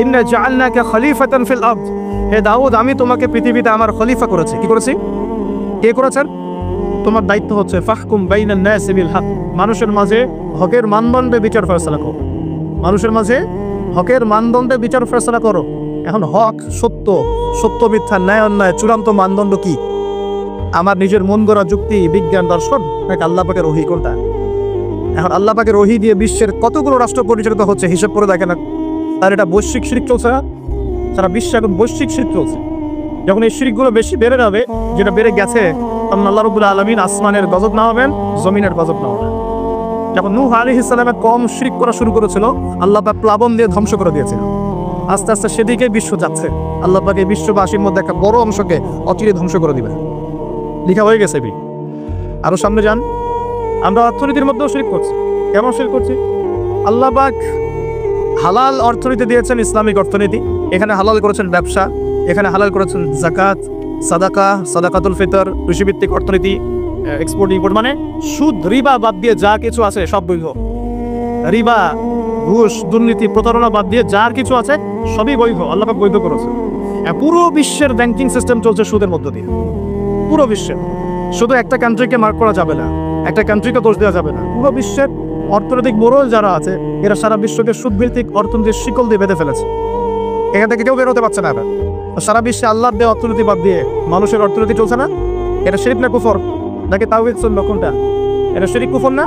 ইন্না জাআলনাকা খলিফাতান ফিল আরদ, হে দাউদ আমি তোমাকে পৃথিবীতে আমার খলিফা করেছি। কি করেছি? কে করেছেন? তোমার দায়িত্ব হচ্ছে ফাহকুম বাইনান নাস বিল হক, মানুষের মাঝে হকের মানদণ্ডে বিচার ফয়সালা করো। মানুষের মাঝে হকের মানদণ্ডে বিচার ফয়সালা করো। এখন হক, সত্য, সত্য মিথ্যা, ন্যায় অন্যায় চূড়ান্ত মানদণ্ড কি? আমার নিজের মন গড়া যুক্তি, বিজ্ঞান, দর্শন, নাকি আল্লাহ পাকের ওহী? কোনটা? এখন আল্লাহ পাকের ওহী দিয়ে বিশ্বের কতগুলো রাষ্ট্র পরিচালিত হচ্ছে হিসাব করে দেখেন। আর এটা বৈশ্বিক শিরক চলছে না? সারা বিশ্বে এখন বৈশ্বিক শিরক চলছে। যখন এই শিরকগুলো বেশি বেড়ে যাবে, যেটা বেড়ে গেছে, তখন আল্লাহ রাব্বুল আলামিন আসমানের গজব নামাবেন, জমিনের গজব নামাবেন। যখন নূহ আলাইহিস সালামের কম শিরক করা শুরু করেছিল, আল্লাহ পাক প্লাবন দিয়ে ধ্বংস করে দিয়েছিল। আস্তে আস্তে সেদিকে বিশ্ব যাচ্ছে। আল্লাহ পাক এই বিশ্ববাসীর মধ্যে একটা বড় অংশকে অচিরে ধ্বংস করে দিবেন, লেখা হয়ে গেছে। আরো সামনে যান, আমরা অর্থনীতির মধ্যেও শিরক করছি। কেমন শিরক করছি? আল্লাহ পাক হালাল অর্থনীতি দিয়েছেন, ইসলামিক অর্থনীতি। এখানে হালাল করেছেন ব্যবসা, এখানে হালাল করেছেন যাকাত, সাদাকা, সাদাকাতুল ফিতর, কৃষিভিত্তিক অর্থনীতি, এক্সপোর্ট ইম্পোর্ট, মানে সুদ রিবা বাদ দিয়ে যা কিছু আছে সব বৈধ। রিবা, ঘুষ, দুর্নীতি, প্রতারণা বাদ দিয়ে যা কিছু আছে সবই বৈধ, আল্লাহ পাক বৈধ করেছে। পুরো বিশ্বের ব্যাংকিং সিস্টেম চলছে সুদের মধ্য দিয়ে, পুরো বিশ্বের। শুধু একটা কান্ট্রিকে মার্ক করা যাবে না, একটা কান্ট্রিকে দোষ দেওয়া যাবে না। পুরো বিশ্বের অর্থনৈতিক মোড়ল যারা আছে, এরা সারা বিশ্বকে সুদভিত্তিক অর্থনীতির শিকল দিয়ে বেঁধে ফেলেছে। এখান থেকে কেউ বেরোতে পারছে না। এবার সারা বিশ্বে আল্লাহর দেওয়া অর্থনীতি বাদ দিয়ে মানুষের অর্থনীতি চলছে না। এটা শিরক না কুফর? নাকি তাওহীদ সুন্নাহ কোনটা? এটা শিরক কুফর না?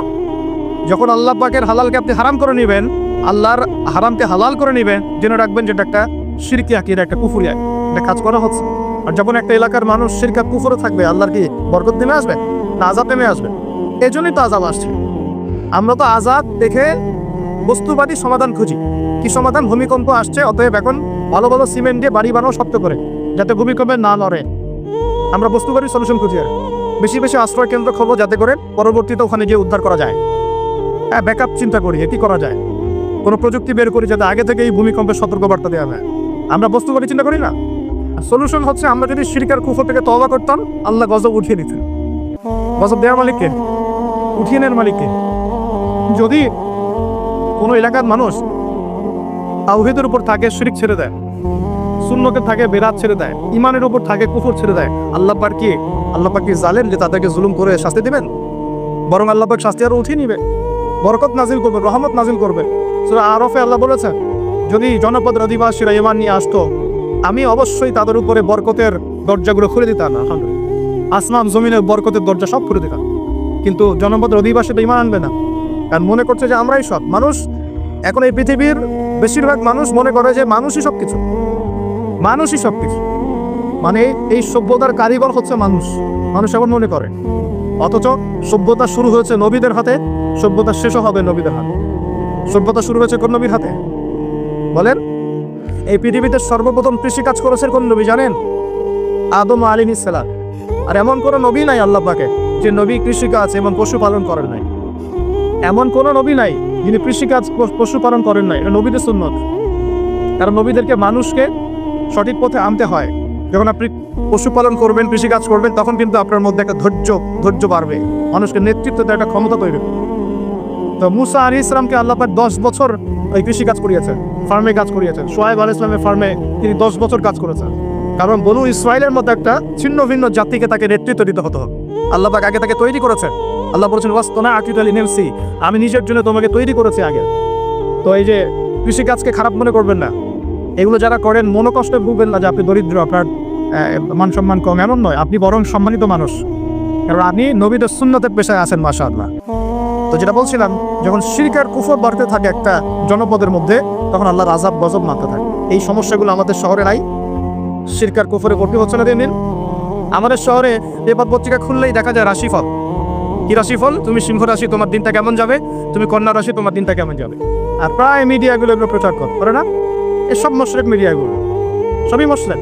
যখন আল্লাহ পাকের হালালকে আপনি হারাম করে নেবেন, আল্লাহর হারামকে হালাল করে নেবেন, জেনে রাখবেন যেটা একটা শিরকি আকীদা, একটা কুফরি একটা কাজ করা হচ্ছে। আর যখন একটা এলাকার মানুষ শিরক আর কুফরে থাকবে, আল্লাহর কি বরকত নেমে আসবে না আযাব নেমে আসবে? এই জন্যই তো আযাব আসছে। আমরা তো আযাব দেখে বস্তুবাদী সমাধান খুঁজি। কি সমাধান? ভূমিকম্প আসছে, অতএব এখন ভালো ভালো সিমেন্ট দিয়ে বাড়ি বানাও শক্ত করে, যাতে ভূমিকম্পে না লড়ে। আমরা বস্তুবাদী সলিউশন খুঁজি, আর বেশি বেশি আশ্রয় কেন্দ্র খুলবো, যাতে করে পরবর্তীতে ওখানে গিয়ে উদ্ধার করা যায়। হ্যাঁ, ব্যাকআপ চিন্তা করি, কি করা যায়, কোনো প্রযুক্তি বের করি যাতে আগে থেকে এই ভূমিকম্পের সতর্কবার্তা দেওয়া হয়। আমরা বস্তুবাদী চিন্তা করি না। সলিউশন হচ্ছে, আমরা যদি শিরক আর কুফর থেকে তওবা করতাম, আল্লাহ গজব উঠিয়ে দিতেন। গজব দেওয়ার মালিককে, উঠিয়ে নেওয়ার মালিককে। যদি কোনো এলাকার মানুষ তাওহীদের উপর থাকে, শিরক ছেড়ে দেয়, সুন্নতে থাকে, বেদাত ছেড়ে দেয়, ইমানের উপর থাকে, কুফর ছেড়ে দেয়, আল্লাহ পাক কি জালেম যে তাদেরকে জুলুম করে শাস্তি দিবেন? বরং আল্লাহ পাক শাস্তি আরো উঠিয়ে নিবে, বরকত নাজিল করবে, রহমত নাজিল করবে। সূরা আরফে আল্লাহ বলেছেন, যদি জনপদের অধিবাসীরা ঈমান নিয়ে আসতো, আমি অবশ্যই তাদের উপরে বরকতের দরজাগুলো খুলে দিতাম। আলহামদুলিল্লাহ, আসমান জমিনের বরকতের দরজা সব খুলে দিতাম। কিন্তু জনপদের অধিবাসীরা ঈমান আনবে না, কারণ মনে করছে যে আমরাই সব। মানুষ এখন এই পৃথিবীর বেশিরভাগ মানুষ মনে করে যে মানুষই সবকিছু, মানুষই সবকিছু, মানে এই সভ্যতার কারিগর হচ্ছে মানুষ। মানুষ এমন মনে করে, অথচ সভ্যতা শুরু হয়েছে নবীদের হাতে, সভ্যতা শেষও হবে নবীদের হাতে। সভ্যতা শুরু হয়েছে কোন নবীর হাতে বলেন? এই পৃথিবীতে সর্বপ্রথম কৃষিকাজ করেছেন কোন নবী জানেন? আদম আলাইহিস সালাম। আর এমন কোন নবী নাই আল্লাহ পাকে যে নবী কৃষিকাজ এবং পশুপালন করেন নাই। এমন কোন নবী নাই যিনি কৃষিকাজ পশুপালন করেন নাই। এটা নবীদের সুন্নত। কারণ নবীদেরকে মানুষকে সঠিক পথে আনতে হয়। যখন আপনি পশুপালন করবেন, কৃষিকাজ করবেন, তখন কিন্তু আপনার মধ্যে একটা ধৈর্য বাড়বে, মানুষকে নেতৃত্ব দেওয়ার একটা ক্ষমতা তৈরি হবে। তো মুসা আলাইহিস সালামকে আল্লাহ পাক 10 বছর এই কৃষিকাজ করিয়েছেন, ফার্মে কাজ করিয়েছেন। শুআয়ব আলাইহিস সালামের ফার্মে তিনি 10 বছর কাজ করেছেন। কারণ বনু ইসরাইলের মতো একটা ছিন্ন ভিন্ন জাতিকে তাকে নেতৃত্ব দিতে হতো। আল্লাহ পাক আগে তাকে তৈরি করেছেন। আল্লাহ বলেছেন, ওয়াসতানা আকিদালি নেফসি, আমি নিজের জন্য তোমাকে তৈরি করেছি আগে। তো এই যে কৃষিকাজকে খারাপ মনে করবেন না। এগুলো যারা করেন মনোকষ্টে ভুগবেন না যে আপনি দরিদ্র, আপনার মান সম্মান কম, এমন নয়। আপনি বরং সম্মানিত মানুষ, কারণ আপনি নবীদের সুন্নতের পেশায় আছেন, মাশাআল্লাহ। তো যেটা বলছিলাম, যখন শিরক আর কুফর বাড়তে থাকে একটা জনপদের মধ্যে, তখন আল্লাহর আযাব গজব নামতে থাকে। এই সমস্যাগুলো আমাদের শহরে নাই। শিরক আর কুফরে ভর্তি হচ্ছে না দিন দিন। আমাদের শহরে পেপার পত্রিকা খুললেই দেখা যায় রাশিফল। কি রাশিফল? তুমি সিংহ রাশি, তোমার দিনটা কেমন যাবে। তুমি কন্যা রাশি, তোমার দিনটা কেমন যাবে। আর প্রায় মিডিয়াগুলো এগুলো প্রচার করে না? এসব মশরেক মিডিয়াগুলো, সবই মশরেক।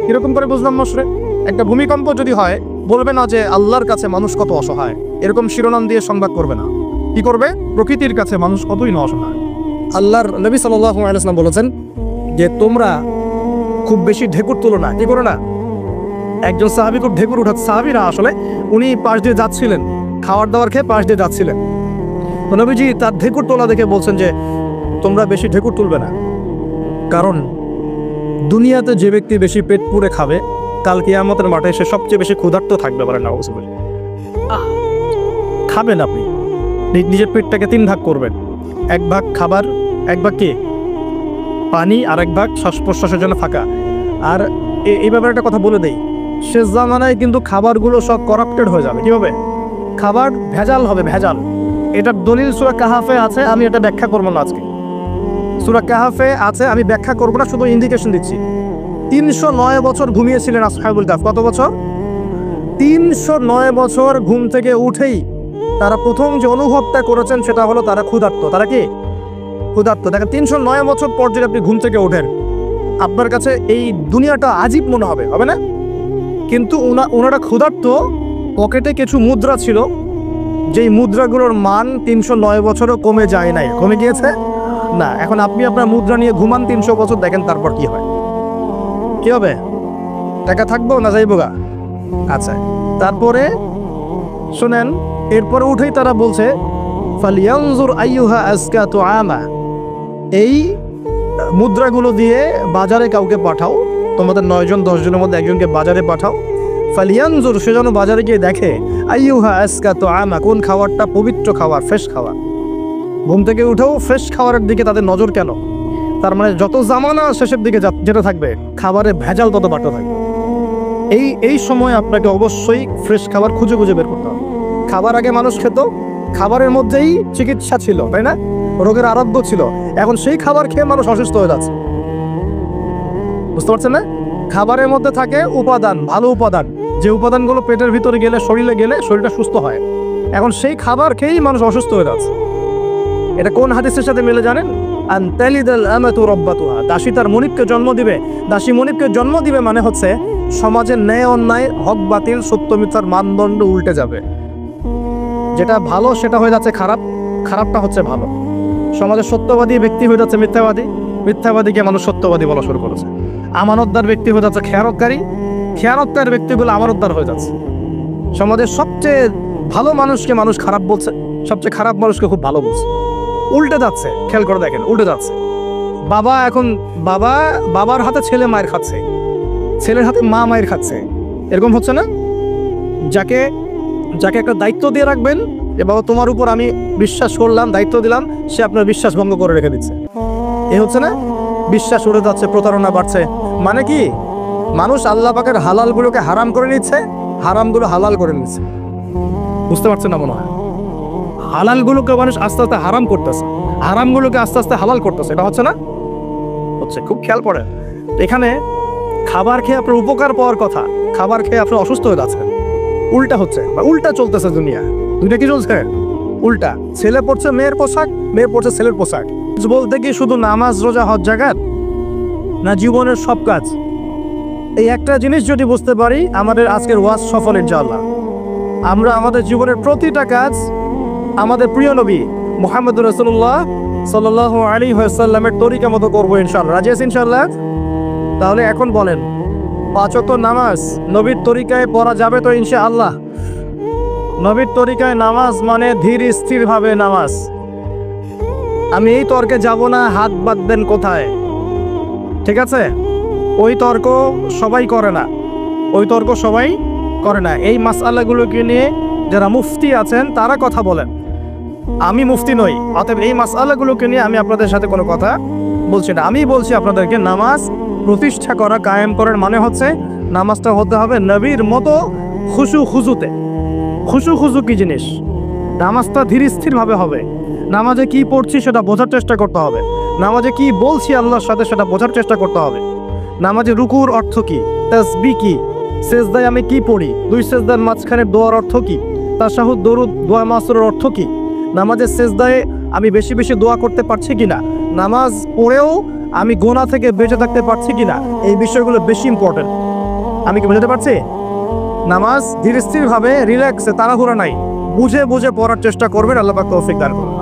কিরকম করে বুঝলাম মশরেক? একটা ভূমিকম্প যদি হয়, বলবে না যে আল্লাহর কাছে মানুষ কত অসহায়, এরকম শিরোনাম দিয়ে সংবাদ করবে না। কি করবে? প্রকৃতির কাছে মানুষ কতই না অসহায়। আল্লাহর নবী সাল্লাল্লাহু আলাইহি ওয়াসাল্লাম বলেছেন যে তোমরা খুব বেশি ঢেকুর তুলো না। কি করো না? একজন সাহাবী খুব ঢেকুর উঠাচ্ছে, সাহাবীরা আসলে উনি পাশ দিয়ে যাচ্ছিলেন, খাওয়ার দাওয়ার খেয়ে পাশ দিয়ে যাচ্ছিলেন। তো নবীজি তার ঢেকুর তোলা দেখে বলছেন যে তোমরা বেশি ঢেকুর তুলবে না, কারণ দুনিয়াতে যে ব্যক্তি বেশি পেট পুরে খাবে, কাল কিয়ামতের মাঠে সে সবচেয়ে বেশি ক্ষুধার্ত থাকবে। বলেন না? খাবেন আপনি, নিজের পেটটাকে 3 ভাগ করবেন। 1 ভাগ খাবার, 1 ভাগ কি পানি, আর 1 ভাগ শ্বাস প্রশ্বাসের জন্য ফাঁকা। আর এই ব্যাপারে একটা কথা বলে দেই, শেষ জামানায় কিন্তু খাবারগুলো সব করাপ্টেড হয়ে যাবে। কীভাবে? খাবার ভেজাল হবে, ভেজাল। এটার দলিল সূরা কাহাফে আছে, আমি এটা ব্যাখ্যা করবো না আজকে। সূরা কাহফে আছে, আমি ব্যাখ্যা করব না, শুধু ইন্ডিকেশন দিচ্ছি। 309 বছর ঘুমিয়েছিলেন আসহাবুল কাহফ। কত বছর? 309 বছর ঘুম থেকে উঠেই তারা প্রথম যে অনুভবটা করেছেন সেটা হলো তারা ক্ষুধার্ত। তারা কি ক্ষুধার্ত? দেখেন 309 বছর পর যদি আপনি ঘুম থেকে ওঠেন, আপনার কাছে এই দুনিয়াটা আজীব মনে হবে, হবে না? কিন্তু ওনারা ক্ষুধার্ত, পকেটে কিছু মুদ্রা ছিল, যেই মুদ্রাগুলোর মান 309 বছরও কমে যায় নাই। কমে গিয়েছে না। এখন আপনি আপনার মুদ্রা নিয়ে ঘুমান 300 বছর, দেখেন তারপর কি হয়। কি হবে? টাকা থাকবো না যাইবো গা? আচ্ছা, তারপরে শোনেন, এরপরে উঠেই তারা বলছে ফালিয়ানজুর আইয়ুহা আজকা তুআমা, এই মুদ্রাগুলো দিয়ে বাজারে কাউকে পাঠাও, তোমাদের 9 জন 10 জনের মধ্যে একজনকে বাজারে পাঠাও। ফালিয়ানজুর, সে যেন বাজারে গিয়ে দেখে আইয়ুহা আজকা তুআমা, কোন খাবারটা পবিত্র খাবার, ফ্রেশ খাবার। ঘুম থেকে উঠেও ফ্রেশ খাবারের দিকে তাদের নজর কেন? তার মানে যত জামানা শেষের দিকে যেটা থাকবে, খাবারে ভেজাল তত বাড়তে থাকবে। এই সময় আপনাকে অবশ্যই ফ্রেশ খাবার খুঁজে খুঁজে বের করতে হবে। খাবার আগে মানুষ খেত, খাবারের মধ্যেই চিকিৎসা ছিল, তাই না? রোগের আরোগ্য ছিল। এখন সেই খাবার খেয়ে মানুষ অসুস্থ হয়ে যাচ্ছে। বুঝতে পারছেন না? খাবারের মধ্যে থাকে উপাদান, ভালো উপাদান, যে উপাদানগুলো পেটের ভিতরে গেলে, শরীরে গেলে শরীরটা সুস্থ হয়। এখন সেই খাবার খেয়েই মানুষ অসুস্থ হয়ে যাচ্ছে। এটা কোন হাদিসের সাথে মিলে জানেন? আন তালিদাল আমাতু রাব্বাতুহা, দাসী তার মনিবকে জন্ম দিবে। দাসী মনিবকে জন্ম দিবে মানে হচ্ছে সমাজের ন্যায় অন্যায়, হক বাতিল, সত্য মিথ্যার মানদণ্ড উল্টে যাবে। যেটা ভালো সেটা হয়ে যাচ্ছে খারাপ, খারাপটা হচ্ছে ভালো। সমাজের সত্যবাদী ব্যক্তি হয়ে যাচ্ছে মিথ্যাবাদী, মিথ্যাবাদীকে মানুষ সত্যবাদী বলা শুরু করেছে। আমানতদার ব্যক্তি হয়ে যাচ্ছে খেয়ানতকারী, খেয়ানতকার ব্যক্তিগুলো আমানতদার হয়ে যাচ্ছে। সমাজের সবচেয়ে ভালো মানুষকে মানুষ খারাপ বলছে, সবচেয়ে খারাপ মানুষকে খুব ভালো বলছে। উল্টে যাচ্ছে, খেয়াল করে দেখেন, উল্টে যাচ্ছে। বাবা এখন বাবার হাতে ছেলে মায়ের খাচ্ছে, ছেলের হাতে মা মায়ের খাচ্ছে, এরকম হচ্ছে না? যাকে একটা দায়িত্ব দিয়ে রাখবেন, যে বাবা তোমার উপর আমি বিশ্বাস করলাম, দায়িত্ব দিলাম, সে আপনার বিশ্বাস ভঙ্গ করে রেখে দিচ্ছে। এ হচ্ছে না? বিশ্বাস উড়ে যাচ্ছে, প্রতারণা বাড়ছে। মানে কি? মানুষ আল্লাহ পাকের হালালগুলোকে হারাম করে নিচ্ছে, হারামগুলো হালাল করে নিচ্ছে। বুঝতে পারছেন না মনে হয়? হালালগুলোকে মানুষ আস্তে আস্তে হারাম করতেছে, হারামগুলোকে আস্তে আস্তে হালাল করতেছে। এটা হচ্ছে না? হচ্ছে। খুব খেয়াল করেন। এখানে খাবার খেয়ে আপনার উপকার পাওয়ার কথা, খাবার খেয়ে আপনি অসুস্থ হয়ে যাচ্ছেন। উল্টা হচ্ছে, বা উল্টা চলতেছে দুনিয়া। কি চলছে? উল্টা। ছেলে পড়ছে মেয়ের পোশাক, মেয়ে পড়ছে ছেলের পোশাক। বলতে কি শুধু নামাজ রোজা হজ জাকাত না, জীবনের সব কাজ? এই একটা জিনিস যদি বুঝতে পারি, আমাদের আজকের ওয়াজ সফল ইনশাআল্লাহ। আমরা আমাদের জীবনের প্রতিটা কাজ আমাদের প্রিয় নবী মুহাম্মদুর রাসূলুল্লাহ সাল্লাল্লাহু আলাইহি ওয়াসাল্লামের তরিকা মতো করবো ইনশাআল্লাহ। রাজি আছেন ইনশাআল্লাহ? তাহলে এখন বলেন, 5 ওয়াক্ত নামাজ নবীর তরিকায় পড়া যাবে তো ইনশাআল্লাহ? নবীর তরিকায় নামাজ মানে ধীর স্থিরভাবে নামাজ। আমি এই তর্কে যাব না, হাত বাঁধবেন কোথায়, ঠিক আছে? ওই তর্ক সবাই করে না, ওই তর্ক সবাই করে না। এই মাসআলাগুলোকে নিয়ে যারা মুফতি আছেন তারা কথা বলেন, আমি মুফতি নই। অতএব এই মাসআলাগুলোকে নিয়ে আমি আপনাদের সাথে কোনো কথা বলছি না। আমি বলছি আপনাদেরকে, নামাজ প্রতিষ্ঠা করা, কায়েম করার মানে হচ্ছে নামাজটা হতে হবে নবীর মতো খুশু খুজুতে। খুশু খুজু কি জিনিস? নামাজটা ধীর স্থিরভাবে হবে। নামাজে কি পড়ছি সেটা বোঝার চেষ্টা করতে হবে। নামাজে কি বলছি আল্লাহর সাথে সেটা বোঝার চেষ্টা করতে হবে। নামাজে রুকুর অর্থ কি, তাসবিহ কি, সেজদায় আমি কি পড়ি, 2 সেজদার মাঝখানে দোয়ার অর্থ কি, তাশাহুদ দরুদ দোয়া মাসুরের অর্থ কি, নামাজের সেজদায় আমি বেশি বেশি দোয়া করতে পারছি কিনা, নামাজ পড়েও আমি গুনাহ থেকে বেঁচে থাকতে পারছি কিনা, এই বিষয়গুলো বেশি ইম্পর্টেন্ট। আমি কি বোঝাতে পারছি? নামাজ ধীর স্থিরভাবে, রিল্যাক্সে, তাড়াহুড়া নাই, বুঝে বুঝে পড়ার চেষ্টা করবেন। আল্লাহ পাক তৌফিক দান করুন।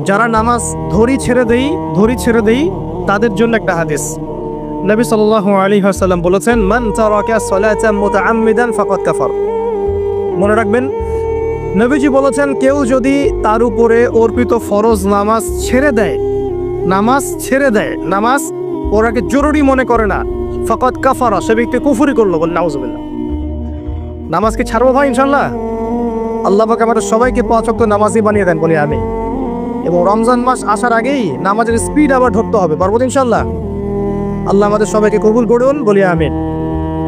যারা নামাজ ধরি ছেড়ে দেই তাদের জন্য একটা হাদিস। নবী সাল্লাল্লাহু আলাইহি ওয়াসাল্লাম বলেছেন, মান তারাকা সালাতান মুতাআম্মিদান ফাকাদ কাফার। মনে রাখবেন, নবীজি বলেছেন, কেউ যদি তার উপরে অর্পিত ফরজ নামাজ ছেড়ে দেয়, নামাজ পড়াকে জরুরি মনে করে না, ফাকাদ কাফারা, সে ব্যক্তি কুফরি করলো। বল নাউজুবিল্লাহ। নামাজকে ছাড়বো ভাই ইনশাআল্লাহ? আল্লাহ পাক আমাদের সবাইকে 5 ওয়াক্ত নামাজি বানিয়ে দেন, বলি আমি। এবং রমজান মাস আসার আগেই নামাজের স্পিড আবার ধরতে হবে, পারবো ইনশাআল্লাহ? আল্লাহ আমাদের সবাইকে কবুল করুন, বলি আমিন।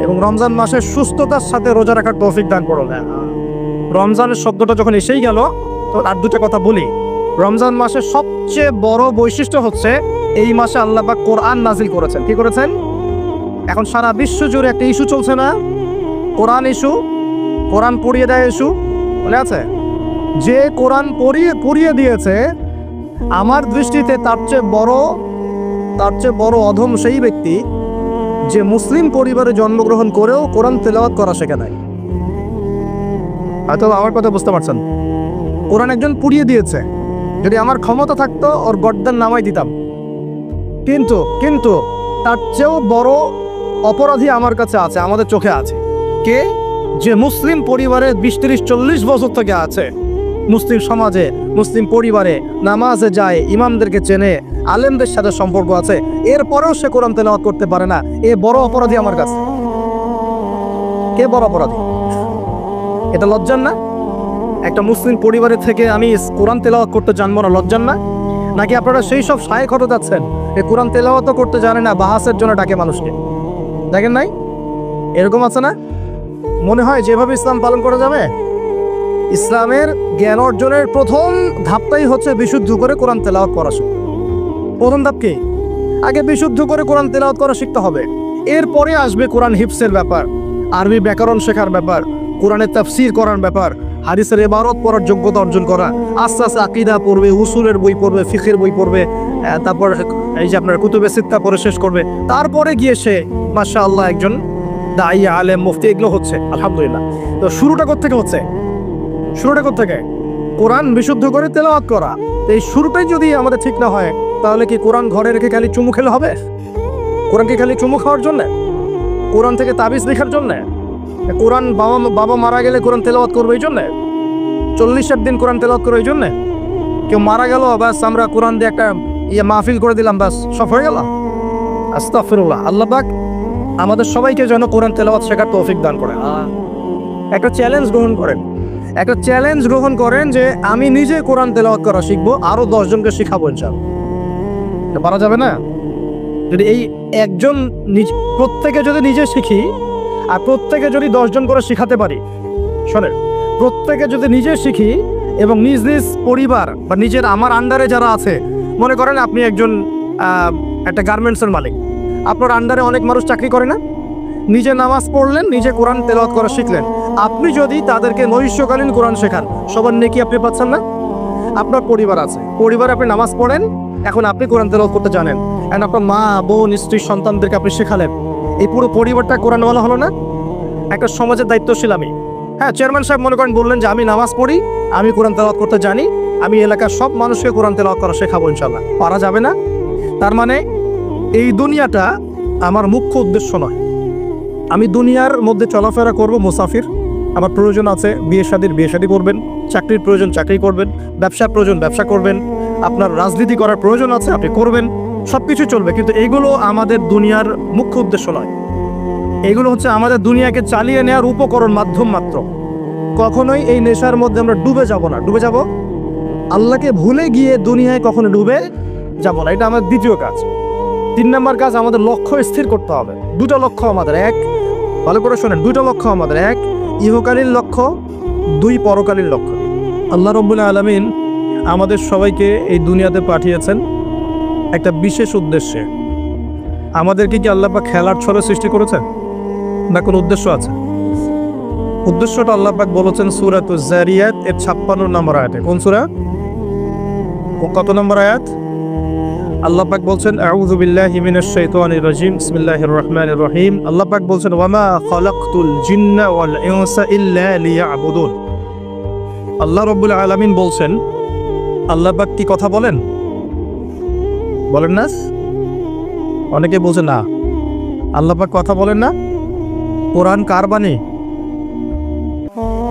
এবং রমজান মাসে সুস্থতার সাথে রোজা রাখার তৌফিক দান করুন। রমজানের শব্দটা যখন এসেই গেল, তো আর দুটো কথা বলি। রমজান মাসের সবচেয়ে বড় বৈশিষ্ট্য হচ্ছে এই মাসে আল্লাহ পাক কোরআন নাজিল করেছেন। কি করেছেন? এখন সারা বিশ্ব জুড়ে একটা ইস্যু চলছে না, কোরআন ইস্যু, কোরআন পড়িয়ে দেয় ইস্যু, মনে আছে? যে কোরআন পড়িয়ে দিয়েছে, আমার দৃষ্টিতে তার চেয়ে বড় অধম সেই ব্যক্তি যে মুসলিম পরিবারে জন্মগ্রহণ করেও কোরআন তেলাওয়াত করা শেখে নাই। হয়তো আমার কথা বুঝতে পারছেন। কোরআন একজন পুড়িয়ে দিয়েছে, যদি আমার ক্ষমতা থাকতো ওর গর্দান নামাই দিতাম, কিন্তু তার চেয়েও বড় অপরাধী আমার কাছে আছে, আমাদের চোখে আছে। কে? যে মুসলিম পরিবারে 20-30-40 বছর থেকে আছে, মুসলিম সমাজে, মুসলিম পরিবারে নামাজে যায়, ইমামদেরকে চেনে, আলেমদের সাথে সম্পর্ক আছে, এরপরেও সে কোরআন তেলাওয়াত করতে পারে না। এ বড় অপরাধী আমার কাছে। কে বড় অপরাধী? এটা লজ্জার না? একটা মুসলিম পরিবারের থেকে আমি কোরআন তেলাওয়াত করতে জানবো না, লজ্জার না? নাকি আপনারা সেই সব শায়েখ হতে যাচ্ছেন এ কোরআন তেলাওয়াতও করতে জানে না, বাহাসের জন্য ডাকে মানুষকে? দেখেন নাই এরকম আছে না? মনে হয় যেভাবে ইসলাম পালন করা যাবে। ইসলামের জ্ঞান অর্জনের প্রথম ধাপটাই হচ্ছে বিশুদ্ধ করে কোরআন তেলাওয়াত করা শিখতে। প্রথম ধাপ কি? আগে বিশুদ্ধ করে কোরআন তেলাওয়াত করা শিখতে হবে, এরপরে আসবে কোরআন হিফসের ব্যাপার, আরবি ব্যাকরণ শেখার ব্যাপার, কোরআনের তাফসীর করার ব্যাপার, হাদিসের ইবারত পড়ার যোগ্যতা অর্জন করা, আস্তে আস্তে আকীদা পড়বে, উসুলের বই পড়বে, ফিকহের বই পড়বে, তারপর এই যে আপনার কুতুবে সিত্তা পড়ে শেষ করবে, তারপরে গিয়ে সে মাশাআল্লাহ একজন দাঈ, আলেম, মুফতি, এগুলো হচ্ছে আলহামদুলিল্লাহ। তো শুরুটা কোত্থেকে হচ্ছে? কোরআন বিশুদ্ধ করে তেলাওয়াত করা। এই শুরুটাই যদি আমাদের ঠিক না হয়, তাহলে কি কোরআন ঘরে রেখে খালি চুমু খেলে হবে? কোরআন কি খালি চুমু খাওয়ার জন্যে? কোরআন থেকে তাবিজ লেখার জন্যে? কোরআন বাবা মারা গেলে কোরআন তেলাওয়াত করবো এই জন্যে? 40 দিন কোরআন তেলাওয়াত করবো এই জন্যে? কেউ মারা গেল, ব্যাস আমরা কোরআন দিয়ে একটা মাহফিল করে দিলাম, ব্যাস সব হয়ে গেল? আস্তাগফিরুল্লাহ। আল্লাহ পাক আমাদের সবাইকে যেন কোরআন তেলাওয়াত শেখার তৌফিক দান করেন। একটা চ্যালেঞ্জ গ্রহণ করেন যে আমি নিজে কোরআন তেলাওয়াত করা শিখবো, আরো 10 জনকে শিখাবো ইনশাআল্লাহ। এটা পারা যাবে না? যদি এই একজন প্রত্যেকে যদি নিজে শিখি আর প্রত্যেকে যদি 10 জন করে শিখাতে পারি, শোনেন, প্রত্যেকে যদি নিজে শিখি এবং নিজ নিজ পরিবার বা নিজের আমার আন্ডারে যারা আছে, মনে করেন আপনি একজন একটা গার্মেন্টসের মালিক, আপনার আন্ডারে অনেক মানুষ চাকরি করে না? নিজে নামাজ পড়লেন, নিজে কোরআন তেলাওয়াত করা শিখলেন, আপনি যদি তাদেরকে নৈশকালীন কোরআন শেখান, সবার নেকি আপনি পাচ্ছেন না? আপনার পরিবার আছে, পরিবারে আপনি নামাজ পড়েন, এখন আপনি কোরআন তেলাওয়াত করতে জানেন, এখন আপনার মা, বোন, স্ত্রী, সন্তানদেরকে আপনি শেখালেন, এই পুরো পরিবারটা কোরআনওয়ালা হলো না? একটা সমাজের দায়িত্বশীল আমি। হ্যাঁ, চেয়ারম্যান সাহেব মনে করেন বললেন যে আমি নামাজ পড়ি, আমি কোরআন তেলাওয়াত করতে জানি, আমি এলাকার সব মানুষকে কোরআন তেলাওয়াত করা শেখাবো ইনশাআল্লাহ। পারা যাবে না? তার মানে এই দুনিয়াটা আমার মুখ্য উদ্দেশ্য নয়। আমি দুনিয়ার মধ্যে চলাফেরা করব মুসাফির, আমার প্রয়োজন আছে বিয়ে শাদী করবেন, চাকরির প্রয়োজন চাকরি করবেন, ব্যবসার প্রয়োজন ব্যবসা করবেন, আপনার রাজনীতি করার প্রয়োজন আছে আপনি করবেন, সব কিছু চলবে, কিন্তু এগুলো আমাদের দুনিয়ার মুখ্য উদ্দেশ্য নয়। এগুলো হচ্ছে আমাদের দুনিয়াকে চালিয়ে নেওয়ার উপকরণ, মাধ্যম মাত্র। কখনোই এই নেশার মধ্যে আমরা ডুবে যাব না। ডুবে যাব আল্লাহকে ভুলে গিয়ে দুনিয়ায় কখনো ডুবে যাব না। এটা আমাদের দ্বিতীয় কাজ। 3 নম্বর কাজ, আমাদের লক্ষ্য স্থির করতে হবে। 2টা লক্ষ্য আমাদের, এক, ভালো করে শোনেন, 2টা লক্ষ্য আমাদের, এক ইহকালীন লক্ষ্য, 2 পরকালীন লক্ষ্য। আল্লাহ রাব্বুল আলামিন আমাদের সবাইকে এই দুনিয়াতে পাঠিয়েছেন একটা বিশেষ উদ্দেশ্যে। আমাদেরকে কি আল্লাহ পাক খেলার ছলে সৃষ্টি করেছেন না কোনো উদ্দেশ্য আছে? উদ্দেশ্যটা আল্লাহ পাক বলেছেন সূরাতুজ যারিয়াত এর 56 নম্বর আয়াতে। কোন সূরা? কত নম্বর আয়াত? আল্লাহ পাক বলছেন আউযু বিল্লাহি মিনাশ শাইতানির রাজিম, বিসমিল্লাহির রহমানির রহিম। আল্লাহ পাক বলছেন ওয়ামা খালাকতুল জিন্না ওয়াল ইনসা ইল্লা লিয়াবুদুন। আল্লাহ রাব্বুল আলামিন বলছেন, আল্লাহ পাক কি কথা বলেন? বলেন না? অনেকে বলছে না, আল্লাহ পাক কথা বলেন না। কোরআন কার বাণী?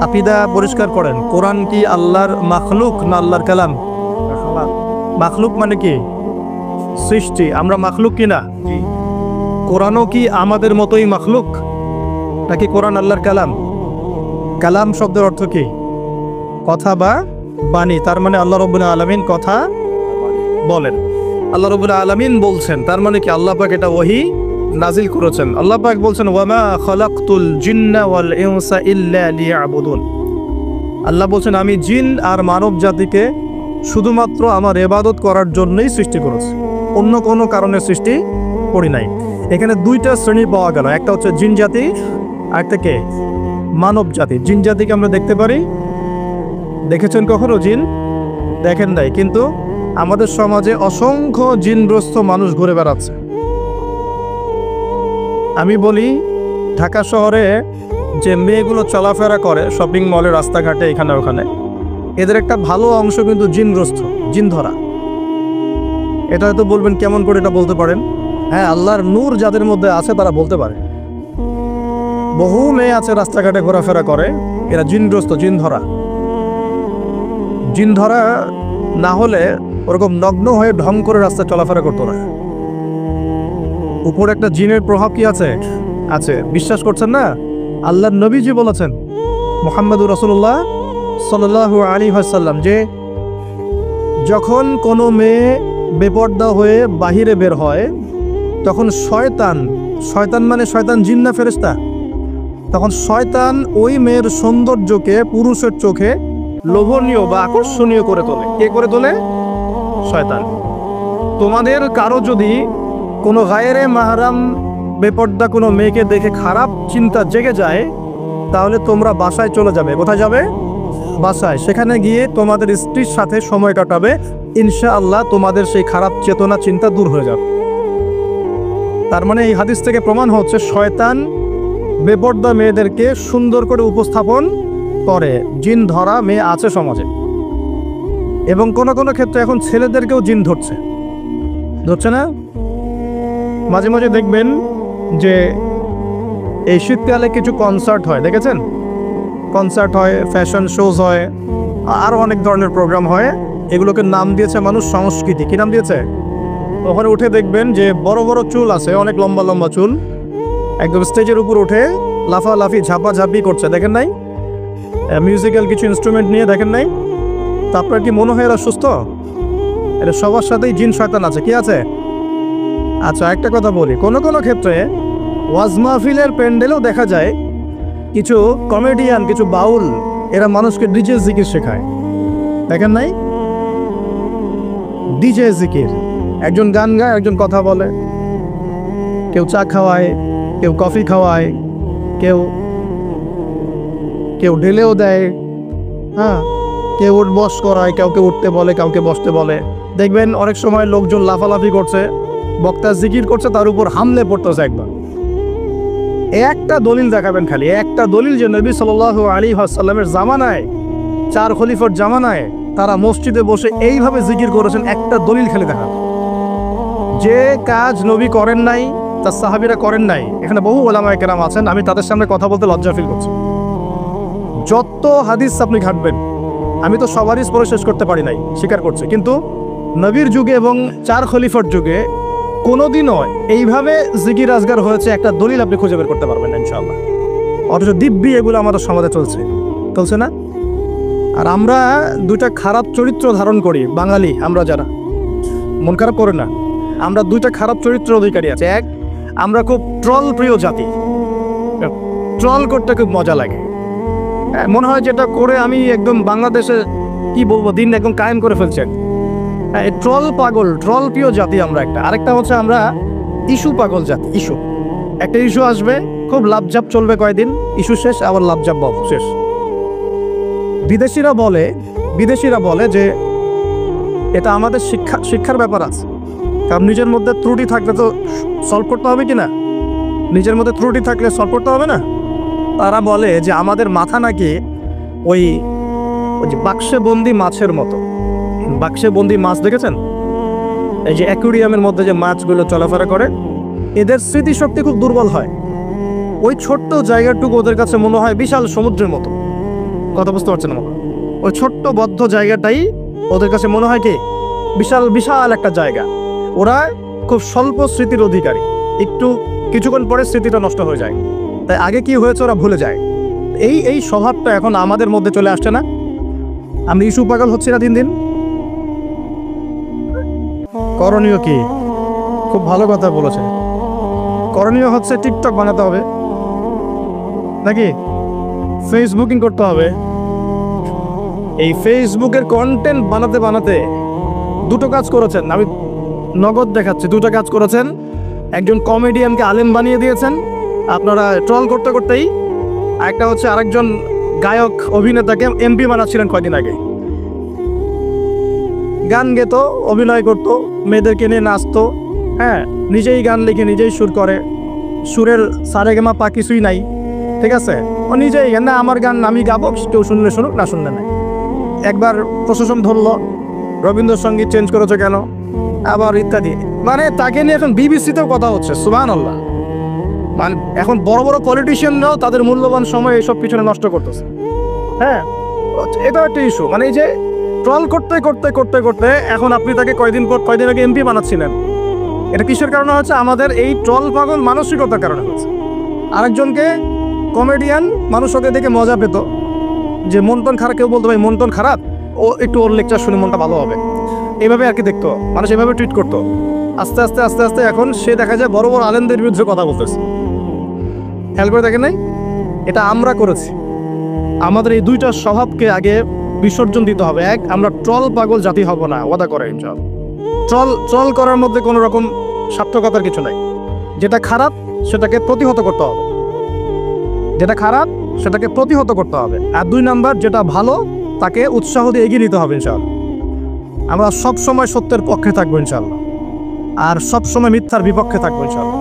আকীদা পরিষ্কার করেন। কোরআন কি আল্লাহর মাখলুক না আল্লাহর কালাম? মাখলুক মানে কি? সৃষ্টি। আমরা মাখলুক কি না? কোরআনও কি আমাদের মতোই মাখলুক নাকি কোরআন আল্লাহর কালাম? কালাম শব্দের অর্থ কি? কথা বা বাণী। তার মানে আল্লাহ রাব্বুল আলামিন কথা বলেন, আল্লাহ রাব্বুল আলামিন বলছেন, তার মানে কি আল্লাহ পাক এটা ওহী নাজিল করেছেন। আল্লাহ পাক বলছেন ওয়ামা খালাকতুল জিন্না ওয়াল ইনসা ইল্লা লিয়াবুদুন। আল্লাহ বলছেন আমি জিন আর মানব জাতিকে শুধুমাত্র আমার ইবাদত করার জন্যই সৃষ্টি করেছে, অন্য কোনো কারণে সৃষ্টি করি নাই। এখানে দুইটা শ্রেণী পাওয়া গেল, একটা হচ্ছে জিন জাতি, আরেকটা কে? মানব জাতি। জিন জাতিকে আমরা দেখতে পারি, দেখেছেন কখনো জিন? দেখেন নাই, কিন্তু আমাদের সমাজে অসংখ্য জিনগ্রস্ত মানুষ ঘুরে বেড়াচ্ছে। আমি বলি, ঢাকা শহরে যে মেয়েগুলো চলাফেরা করে শপিং মলে, রাস্তাঘাটে, এখানে ওখানে, এদের একটা ভালো অংশ কিন্তু জিনগ্রস্ত, জিন ধরা। এটা হয়তো বলবেন কেমন করে এটা বলতে পারেন? হ্যাঁ, আল্লাহর নূর যাদের মধ্যে আছে তারা বলতে পারে। বহু মেয়ে আছে রাস্তাঘাটে ঘোরাফেরা করে, এরা জিনগ্রস্ত, জিন ধরা। জিন ধরা না হলে ওরকম নগ্ন হয়ে ঢং করে রাস্তায় চলাফেরা করতো না। উপর একটা জিনের প্রভাব কি আছে? আছে। বিশ্বাস করছেন না? আল্লাহর নবীজি বলেছেন, মুহাম্মদুর রাসূলুল্লাহ সাল্লাল্লাহু আলাইহি ওয়াসাল্লাম, যে যখন কোনো মেয়ে বেপর্দা হয়ে বাহিরে বের হয় তখন শয়তান, শয়তান মানে শয়তান জিন না ফেরেশতা, তখন শয়তান ওই মেয়ের সৌন্দর্যকে পুরুষের চোখে লোভনীয় বা আকর্ষণীয় করে তোলে। কে করে তোলে? শয়তান। তোমাদের কারো যদি কোনো গায়রে মাহরাম বেপর্দা কোনো মেয়েকে দেখে খারাপ চিন্তা জেগে যায়, তাহলে তোমরা বাসায় চলে যাবে। কোথায় যাবে? বাসায়। সেখানে গিয়ে তোমাদের স্ত্রীর সাথে সময় কাটাবে, ইনশাআল্লাহ তোমাদের সেই খারাপ চেতনা চিন্তা দূর হয়ে যাবে। তার মানে এই হাদিস থেকে প্রমাণ হচ্ছে শয়তান বেপর্দা মেয়েদেরকে সুন্দর করে উপস্থাপন করে। জিন ধরা মেয়ে আছে সমাজে, এবং কোনো কোনো ক্ষেত্রে এখন ছেলেদেরকেও জিন ধরছে, ধরছে না? মাঝে মাঝে দেখবেন যে এই শীতকালে কিছু কনসার্ট হয়, দেখেছেন? কনসার্ট হয়, ফ্যাশন শোজ হয়, আরও অনেক ধরনের প্রোগ্রাম হয়। এগুলোকে নাম দিয়েছে মানুষ সংস্কৃতি। কি নাম দিয়েছে? ওখানে উঠে দেখবেন যে বড় বড় চুল আছে, অনেক লম্বা লম্বা চুল, একদম স্টেজের উপর উঠে লাফালাফি ঝাপাঝাপি করছে, দেখেন নাই? মিউজিক্যাল কিছু ইনস্ট্রুমেন্ট নিয়ে, দেখেন নাই? তারপরে কি মনে হয় এরা সুস্থ? এটা সবার সাথেই জিন শয়তান আছে। কি আছে? আচ্ছা, একটা কথা বলি, কোনো কোনো ক্ষেত্রে ওয়াজ মাহফিলের প্যান্ডেলেও দেখা যায় কিছু কমেডিয়ান, কিছু বাউল, এরা মানুষকে ডিজে জিকির শেখায়, দেখেন নাই? ডিজে জিকির, একজন গান গায়, একজন কথা বলে, কেউ চা খাওয়ায়, কেউ কফি খাওয়ায়, কেউ কেউ ঢেলেও দেয়, হ্যাঁ, কেউ উঠ বস করায়, কাউকে উঠতে বলে, কাউকে বসতে বলে। দেখবেন অনেক সময় লোকজন লাফালাফি করছে, বক্তা জিকির করছে, তার উপর হামলে পড়তেছে একবার। একটা দলিল দেখাবেন, খালি একটা দলিল, যে নবী সাল্লাল্লাহু আলাইহি ওয়াসাল্লামের জামানায়, 4 খলিফার জামানায় তারা মসজিদে বসে এইভাবে জিকির করেছেন। একটা দলিল খালি দেখান। যে কাজ নবী করেন নাই, তার সাহাবীরা করেন নাই। এখানে বহু ওলামায়ে কেরাম আছেন, আমি তাদের সামনে কথা বলতে লজ্জা ফিল করছি। যত হাদিস আপনি ঘাটবেন, আমি তো সবারই পড়ে শেষ করতে পারি নাই, স্বীকার করছি, কিন্তু নবীর যুগে এবং 4 খলিফার যুগে কোনোদিনও এইভাবে জিকির আজগার হয়েছে একটা দলিল আপনি খুঁজে বের করতে পারবেন না ইনশাআল্লাহ। অথচ দিব্যি এগুলো আমাদের সমাজে চলছে না? আর আমরা দুইটা খারাপ চরিত্র ধারণ করি, বাঙালি আমরা যারা, মন খারাপ করে না, আমরা দুইটা খারাপ চরিত্র অধিকারী আছে। এক, আমরা খুব ট্রল প্রিয় জাতি, ট্রল করতে খুব মজা লাগে, মনে হয় যেটা করে আমি একদম বাংলাদেশে কি বলবো, দিন একদম কায়েম করে ফেলছে। ট্রল পাগল, ট্রল প্রিয় জাতি আমরা একটা। আরেকটা হচ্ছে আমরা ইস্যু পাগল জাতি। ইস্যু, একটা ইস্যু আসবে, খুব লাভঝাপ চলবে কয়দিন, ইস্যু শেষ, আবার লাভঝাপ শেষ। বিদেশিরা বলে যে এটা আমাদের শিক্ষার ব্যাপার আছে, কারণ নিজের মধ্যে ত্রুটি থাকলে তো সলভ করতে হবে, কি না? নিজের মধ্যে ত্রুটি থাকলে সলভ করতে হবে না? তারা বলে যে আমাদের মাথা নাকি ওই যে বাক্সে বন্দি মাছের মতো। বাক্সে বন্দি মাছ দেখেছেন? এই যে অ্যাকুরিয়ামের মধ্যে যে মাছগুলো চলাফেরা করে, এদের স্মৃতিশক্তি খুব দুর্বল হয়। ওই ছোট্ট জায়গাটুকু ওদের কাছে মনে হয় বিশাল সমুদ্রের মতো। কথা বুঝতে পারছেন না? ওই ছোট্ট বদ্ধ জায়গাটাই ওদের কাছে মনে হয় কি বিশাল বিশাল একটা জায়গা। ওরা খুব স্বল্প স্মৃতির অধিকারী, একটু কিছুক্ষণ পরে স্মৃতিটা নষ্ট হয়ে যায়, তাই আগে কি হয়েছে ওরা ভুলে যায়। এই স্বভাবটা এখন আমাদের মধ্যে চলে আসছে না? আমি ইস্যু পাগল হচ্ছি না দিন দিন? করণীয় কি? খুব ভালো কথা বলেছেন। করণীয় হচ্ছে টিকটক বানাতে হবে, নাকি ফেসবুকিং করতে হবে, এই ফেসবুকের কন্টেন্ট বানাতে বানাতে দুটো কাজ করেছেন, আমি নগদ দেখাচ্ছি। দুটো কাজ করেছেন। একজন কমেডিয়ানকে আলেম বানিয়ে দিয়েছেন আপনারা ট্রল করতে করতেই। একটা হচ্ছে আরেকজন গায়ক অভিনেতাকে এমপি বানাচ্ছিলেন কয়দিন আগে। গান গেত, অভিনয় করতো, মেয়েদেরকে নিয়ে নাচতো, হ্যাঁ, নিজেই গান লিখে নিজেই সুর করে, সুরের সারেগামা পা কিছুই নাই, ঠিক আছে, ও নিজেই না আমার গান আমি গাবো, কেউ শুনলে শুনুক না শুনলে নাই। একবার প্রশাসন ধরলো, রবীন্দ্রসঙ্গীত চেঞ্জ করেছে কেন, আবার ইত্যাদি। মানে তাকে নিয়ে এখন বিবিসিতেও কথা হচ্ছে, সুবহানাল্লাহ। মানে এখন বড় বড় পলিটিশিয়ানরাও তাদের মূল্যবান সময় এইসব পিছনে নষ্ট করতেছে। হ্যাঁ, এটা একটা ইস্যু। মানে এই যে ট্রল করতে করতে করতে করতে এখন আপনি তাকে কয়দিন আগে এমপি বানাচ্ছিলেন, এটা কিসের কারণে হচ্ছে? আমাদের এই ট্রল পাগল মানসিকতার কারণে হচ্ছে। আরেকজনকে কমেডিয়ান, মানুষ ওকে দেখে মজা পেত, যে মন টন খারাপ, কেউ বলতো ভাই মন টন খারাপ, ও একটু ওর লেকচার শুনে মনটা ভালো হবে, এইভাবে আর কি দেখতো মানুষ, এভাবে ট্রিট করতো। আস্তে আস্তে আস্তে আস্তে এখন সে দেখা যায় বড় বড় আলেমদের বিরুদ্ধে কথা বলতেছে। খেয়াল করে দেখেন নাই? এটা আমরা করেছি। আমাদের এই দুইটা স্বভাবকে আগে বিসর্জন দিতে হবে। এক, আমরা ট্রল পাগল জাতি হব না, ওয়াদা করে ইনশাআল্লাহ। ট্রল করার মধ্যে কোনো রকম সার্থকতার কিছু নাই। যেটা খারাপ সেটাকে প্রতিহত করতে হবে, যেটা খারাপ সেটাকে প্রতিহত করতে হবে। আর দুই নাম্বার, যেটা ভালো তাকে উৎসাহ দিয়ে এগিয়ে নিতে হবে ইনশাআল্লাহ। আমরা সব সময় সত্যের পক্ষে থাকবো ইনশাআল্লাহ, আর সব সময় মিথ্যার বিপক্ষে থাকবো ইনশাআল্লাহ।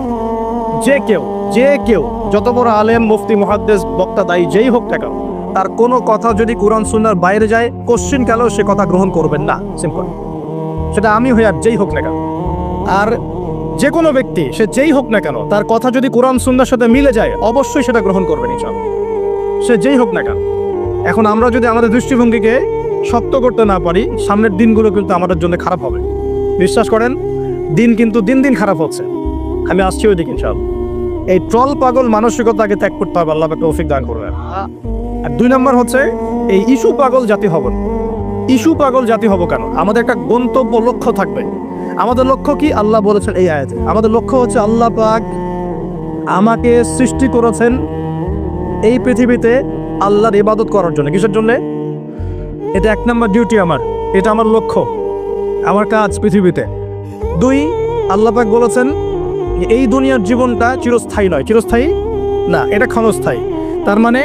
যে কেউ যত বড় আলেম, মুফতি, মুহাদ্দিস, বক্তা, দায়ী যেই হোক না কেন, তার কোনো কথা যদি কোরআন সুন্নাহর বাইরে যায়, কোশ্চিন কালেও সে কথা গ্রহণ করবেন না, সিম্পল। সেটা আমি হই আর যেই হোক না কেন। আর যে কোনো ব্যক্তি, সে যেই হোক না কেন, তার কথা যদি কোরআন সুন্নাহর সাথে মিলে যায়, অবশ্যই সেটা গ্রহণ করবেন ইনশাআল্লাহ, সে যেই হোক না কেন। এখন আমরা যদি আমাদের দৃষ্টিভঙ্গিকে শক্ত করতে না পারি, সামনের দিনগুলো কিন্তু আমাদের জন্য খারাপ হবে। বিশ্বাস করেন, দিন কিন্তু দিন দিন খারাপ হচ্ছে। আমি আসছি ওই দিকে ইনশাআল্লাহ। এই ট্রল পাগল মানসিকতাকে ত্যাগ করতে হবে, আল্লাহ পাক তৌফিক দান করবেন। আর দুই নম্বর হচ্ছে এই ইস্যু পাগল জাতি হব না। ইস্যু পাগল জাতি হব কেন? আমাদের একটা গন্তব্য, লক্ষ্য থাকবে। আমাদের লক্ষ্য কি? আল্লাহ বলেছেন এই আয়াতে, আমাদের লক্ষ্য হচ্ছে আল্লাহ পাক আমাকে সৃষ্টি করেছেন এই পৃথিবীতে আল্লাহর ইবাদত করার জন্য। কিসের জন্য? এটা এক নম্বর ডিউটি আমার, এটা আমার লক্ষ্য, আমার কাজ পৃথিবীতে। দুই, আল্লাহ পাক বলেছেন এই দুনিয়ার জীবনটা চিরস্থায়ী নয়। চিরস্থায়ী না, এটা ক্ষণস্থায়ী। তার মানে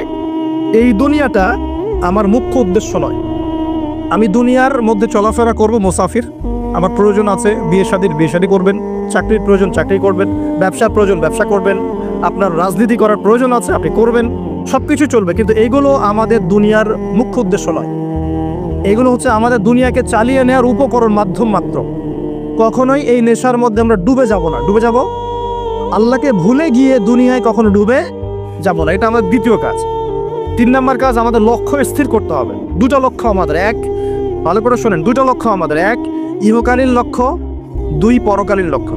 এই দুনিয়াটা আমার মুখ্য উদ্দেশ্য নয়। আমি দুনিয়ার মধ্যে চলাফেরা করব, মুসাফির। আমার প্রয়োজন আছে বিয়ে শাদী করবেন, চাকরির প্রয়োজন চাকরি করবেন, ব্যবসার প্রয়োজন ব্যবসা করবেন, আপনার রাজনীতি করার প্রয়োজন আছে আপনি করবেন, সব কিছু চলবে। কিন্তু এগুলো আমাদের দুনিয়ার মুখ্য উদ্দেশ্য নয়। এগুলো হচ্ছে আমাদের দুনিয়াকে চালিয়ে নেওয়ার উপকরণ, মাধ্যম মাত্র। কখনোই এই নেশার মধ্যে আমরা ডুবে যাব না। ডুবে যাব আল্লাহকে ভুলে গিয়ে দুনিয়ায় কখনো ডুবে যাব না। এটা আমাদের দ্বিতীয় কাজ। তিন নম্বর কাজ, আমাদের লক্ষ্য স্থির করতে হবে। দুটো লক্ষ্য আমাদের, এক, ভালো করে শোনেন, দুটো লক্ষ্য আমাদের, এক ইহকালীন লক্ষ্য, দুই পরকালীন লক্ষ্য।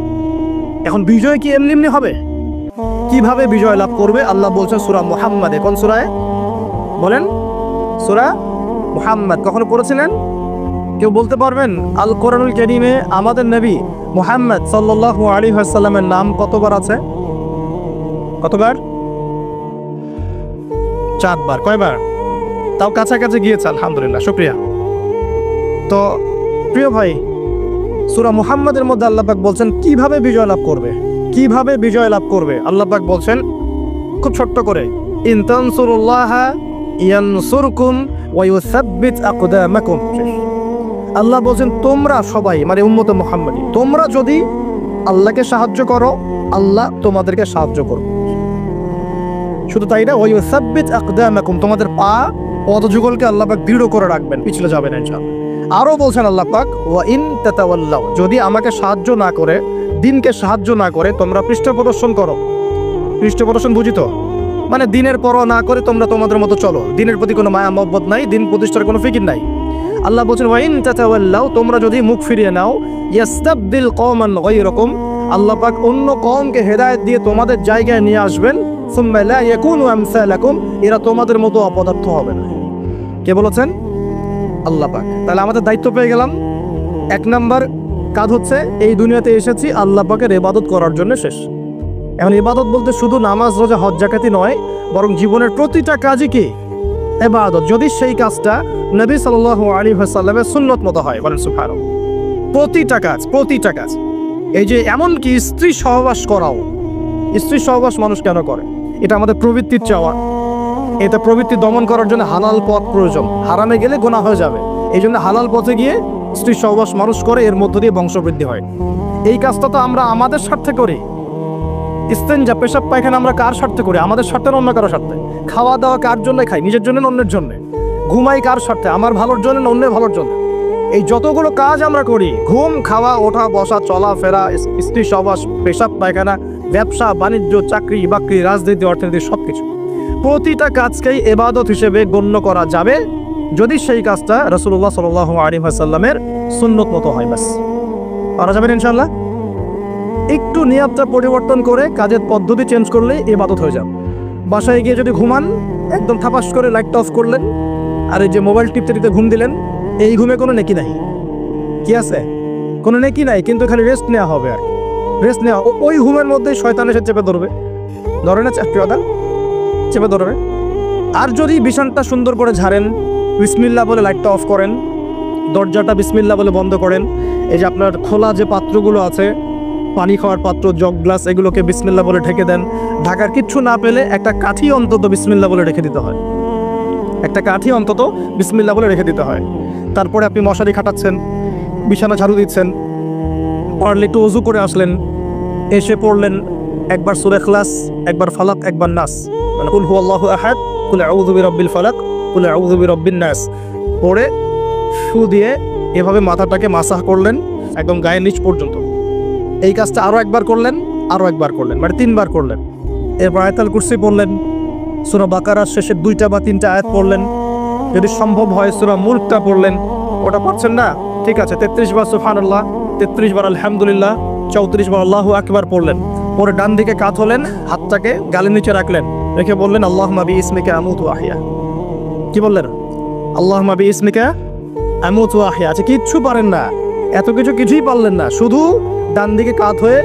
এখন বিজয় কি এমনি এমনি হবে? কিভাবে বিজয় লাভ করবে? আল্লাহ বলছেন সূরা মুহাম্মাদে। কোন সূরায় বলেন? সূরা মুহাম্মাদ। কখনো পড়েছিলেন? কেউ বলতে পারবেন আল কোরআনুল কারীমে আমাদের নবী মুহাম্মদ সাল্লাল্লাহু আলাইহি ওয়াসাল্লামের নাম কতবার আছে? কতবার? 4 বার। কয়বার? তাও কাছাকাছি গিয়েছে, আলহামদুলিল্লাহ, শুকরিয়া। তো প্রিয় ভাই, সূরা মুহাম্মাদের মধ্যে আল্লাহ পাক বলছেন কিভাবে বিজয় লাভ করবে, কিভাবে বিজয় লাভ করবে। আল্লাহ পাক বলছেন খুব ছোট্ট করে, ইন তানসুরুল্লাহা ইয়ানসুরকুম ওয়া ইউসাব্বিত আকদামাকুম। আল্লাহ বলছেন তোমরা সবাই, মানে উম্মতে মুহাম্মাদী, তোমরা যদি আল্লাহকে সাহায্য করো, আল্লাহ তোমাদেরকে সাহায্য করবে। শুধু তাই না, ওয়া ইউসাব্বিত আকদামাকুম, তোমাদের পা পদযুগলকে আল্লাহ পাক দৃঢ় করে রাখবেন, পিছলে যাবে না ইনশাআল্লাহ। আরও বলছেন আল্লাহ পাক, ওয়া ইন তাতাওয়াল্লাউ, যদি আমাকে সাহায্য না করে, দিনকে সাহায্য না করে তোমরা পৃষ্ঠ প্রদর্শন করো। পৃষ্ঠ প্রদর্শন বুঝিত? মানে দিনের পরোয়া না করে তোমরা তোমাদের মতো চলো, দিনের প্রতি কোনো মায়া মহব্বত নাই, দিন প্রতিষ্ঠার কোনো ফিকির নাই। আল্লাহ বলছেন ওয়া ইন তাতাওয়াল্লাউ, তোমরা যদি মুখ ফিরিয়ে নাও, ইয়াস্তাবদিল কওমান গায়রাকুম, আল্লাহ পাক অন্য কওমকে হেদায়েত দিয়ে তোমাদের জায়গায় নিয়ে আসবেন, সুম্মা লা ইয়াকুনু আমসালাকুম, এরা তোমাদের মতো অপদার্থ হবে না। কে বলেছেন? আল্লাহ পাক। তাহলে আমাদের দায়িত্ব পেয়ে গেলাম। এক নাম্বার কাজ হচ্ছে এই দুনিয়াতে এসেছি আল্লাহ পাকের ইবাদত করার জন্য, শেষ। এখন ইবাদত বলতে শুধু নামাজ, রোজা, হজ, যাকাতি নয়, বরং জীবনের প্রতিটা কাজই কি ইবাদত, যদি সেই কাজটা নবী সাল্লাল্লাহু আলাইহি ওয়াসাল্লামের সুন্নত মতো হয়। বলেন সুবহানাল্লাহ। প্রতিটা কাজ, এই যে এমনকি স্ত্রী সহবাস করাও, স্ত্রী সহবাস মানুষ কেন করে? এটা আমাদের প্রবৃত্তির চাওয়া, এটা প্রবৃত্তি দমন করার জন্য হালাল পথ প্রয়োজন, হারামে গেলে গুনাহ হয়ে যাবে। এই জন্য হালাল পথে গিয়ে স্ত্রী সহবাস মানুষ করে, এর মধ্য দিয়ে বংশবৃদ্ধি হয়। এই কাজটা তো আমরা আমাদের স্বার্থে করি। ইস্তেঞ্জা, পেশাব পায়খানা আমরা কার স্বার্থে করি? আমাদের স্বার্থে না অন্য কারো স্বার্থে? খাওয়া দাওয়া কার জন্য খাই? নিজের জন্য না অন্যের জন্য? ঘুমাই কার স্বার্থে? আমার ভালোর জন্য না অন্যের ভালোর জন্য? এই যতগুলো কাজ আমরা করি, ঘুম, খাওয়া, ওঠা, বসা, চলাফেরা, স্ত্রী সহবাস, পেশাব পায়খানা, ব্যবসা বাণিজ্য, চাকরি বাকরি, রাজনীতি, অর্থনীতি, সব কিছু, প্রতিটা কাজকেই ইবাদত হিসেবে গণ্য করা যাবে যদি সেই কাজটা রাসূলুল্লাহ সাল্লাল্লাহু আলাইহি ওয়াসাল্লামের সুন্নত মতো হয়। ব্যাস, করা যাবে ইনশাআল্লাহ। একটু নিয়তটা পরিবর্তন করে কাজের পদ্ধতি চেঞ্জ করলেই ইবাদত হয়ে যাবে। বাসায় গিয়ে যদি ঘুমান, একদম থাপাস করে লাইটটা অফ করলেন, আর এই যে মোবাইল টিপতে টিপতে ঘুম দিলেন, এই ঘুমে কোনো নেকি নাই। কি আছে? কোনো নেকি নাই, কিন্তু খালি রেস্ট নেওয়া হবে। আর রেস্ট নেওয়া, ওই ঘুমের মধ্যেই শয়তান এসে চেপে ধরবে, ধরে না চাকরিওয়ালা চেপে ধরবে। আর যদি বিছানটা সুন্দর করে ঝাড়েন, বিসমিল্লাহ বলে লাইটটা অফ করেন, দরজাটা বিসমিল্লাহ বলে বন্ধ করেন, এই যে আপনার খোলা যে পাত্রগুলো আছে, পানি খাওয়ার পাত্র, জগ, গ্লাস, এগুলোকে বিসমিল্লাহ বলে ঢেকে দেন। ঢাকার কিচ্ছু না পেলে একটা কাঠি অন্তত বিসমিল্লাহ বলে রেখে দিতে হয়, একটা কাঠি অন্তত বিসমিল্লাহ বলে রেখে দিতে হয়। তারপরে আপনি মশারি খাটাচ্ছেন, বিছানা ঝাড়ু দিচ্ছেন, পারলে একটু ওযু করে আসলেন, এসে পড়লেন একবার সূরা ইখলাস, একবার ফালাক, একবার নাস, মানে কুল হুয়াল্লাহু আহাদ, কুল আউযু বিরাব্বিল ফালাক, কুল আউযু বিরাব্বিন নাস পড়ে ফু দিয়ে এভাবে মাথাটাকে মাসাহ করলেন একদম গায়ের নিচ পর্যন্ত। এই কাজটা আরও একবার করলেন, মানে 3 বার করলেন। এরপর আয়াতুল কুরসি পড়লেন, সূরা বাকারার শেষের 2টা বা 3টা আয়াত পড়লেন, যদি সম্ভব হয় সূরা মুলকটা পড়লেন। ওটা পাচ্ছেন না? ঠিক আছে, 33 বার সুবহানাল্লাহ, 33 বার আলহামদুলিল্লাহ, 34 বার আল্লাহু আকবার পড়লেন। পরে ডান দিকে কাত হলেন, হাতটাকে গালের নিচে রাখলেন, রেখে বললেন আল্লাহুম্মা বিইসমিকা আমুতু ওয়া আহইয়া। কি বললেন? আল্লাহুম্মা বিইসমিকা আমুতু ওয়া আহইয়া। আচ্ছা, কিচ্ছু পারেন না, এত কিছুই পারলেন না, শুধু ডান দিকে কাত হয়ে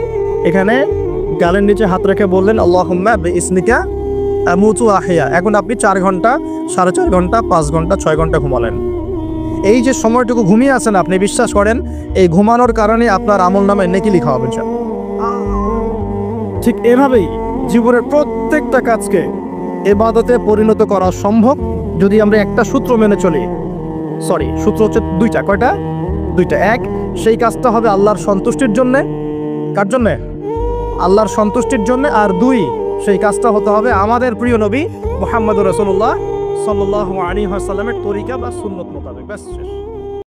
এখানে গালের নিচে হাত রেখে বললেন আল্লাহুম্মা বিইসমিকা আমুতু ওয়া আহইয়া। এখন আপনি 4 ঘন্টা, 4.5 ঘন্টা, 5 ঘন্টা, 6 ঘন্টা ঘুমালেন। এই যে সময়টুকু ঘুমিয়ে আছেন, আপনি বিশ্বাস করেন এই ঘুমানোর কারণে আপনার আমলনামায় নেকি লেখা হবে। ঠিক এভাবেই জীবনের প্রত্যেকটা কাজকে ইবাদতে পরিণত করা সম্ভব যদি আমরা একটা সূত্র মেনে চলি। সূত্র হচ্ছে 2টা। কয়টা? 2টা। 1, সেই কাজটা হবে আল্লাহর সন্তুষ্টির জন্যে। কার জন্যে? আল্লাহর সন্তুষ্টির জন্যে। আর 2, সেই কাজটা হতে হবে আমাদের প্রিয় নবী মুহাম্মদুর রাসূলুল্লাহ সাল্লাল্লাহু আলাইহি ওয়াসাল্লামের তরিকা বা সুন্নত মোতাবেক। ব্যাস, শেষ।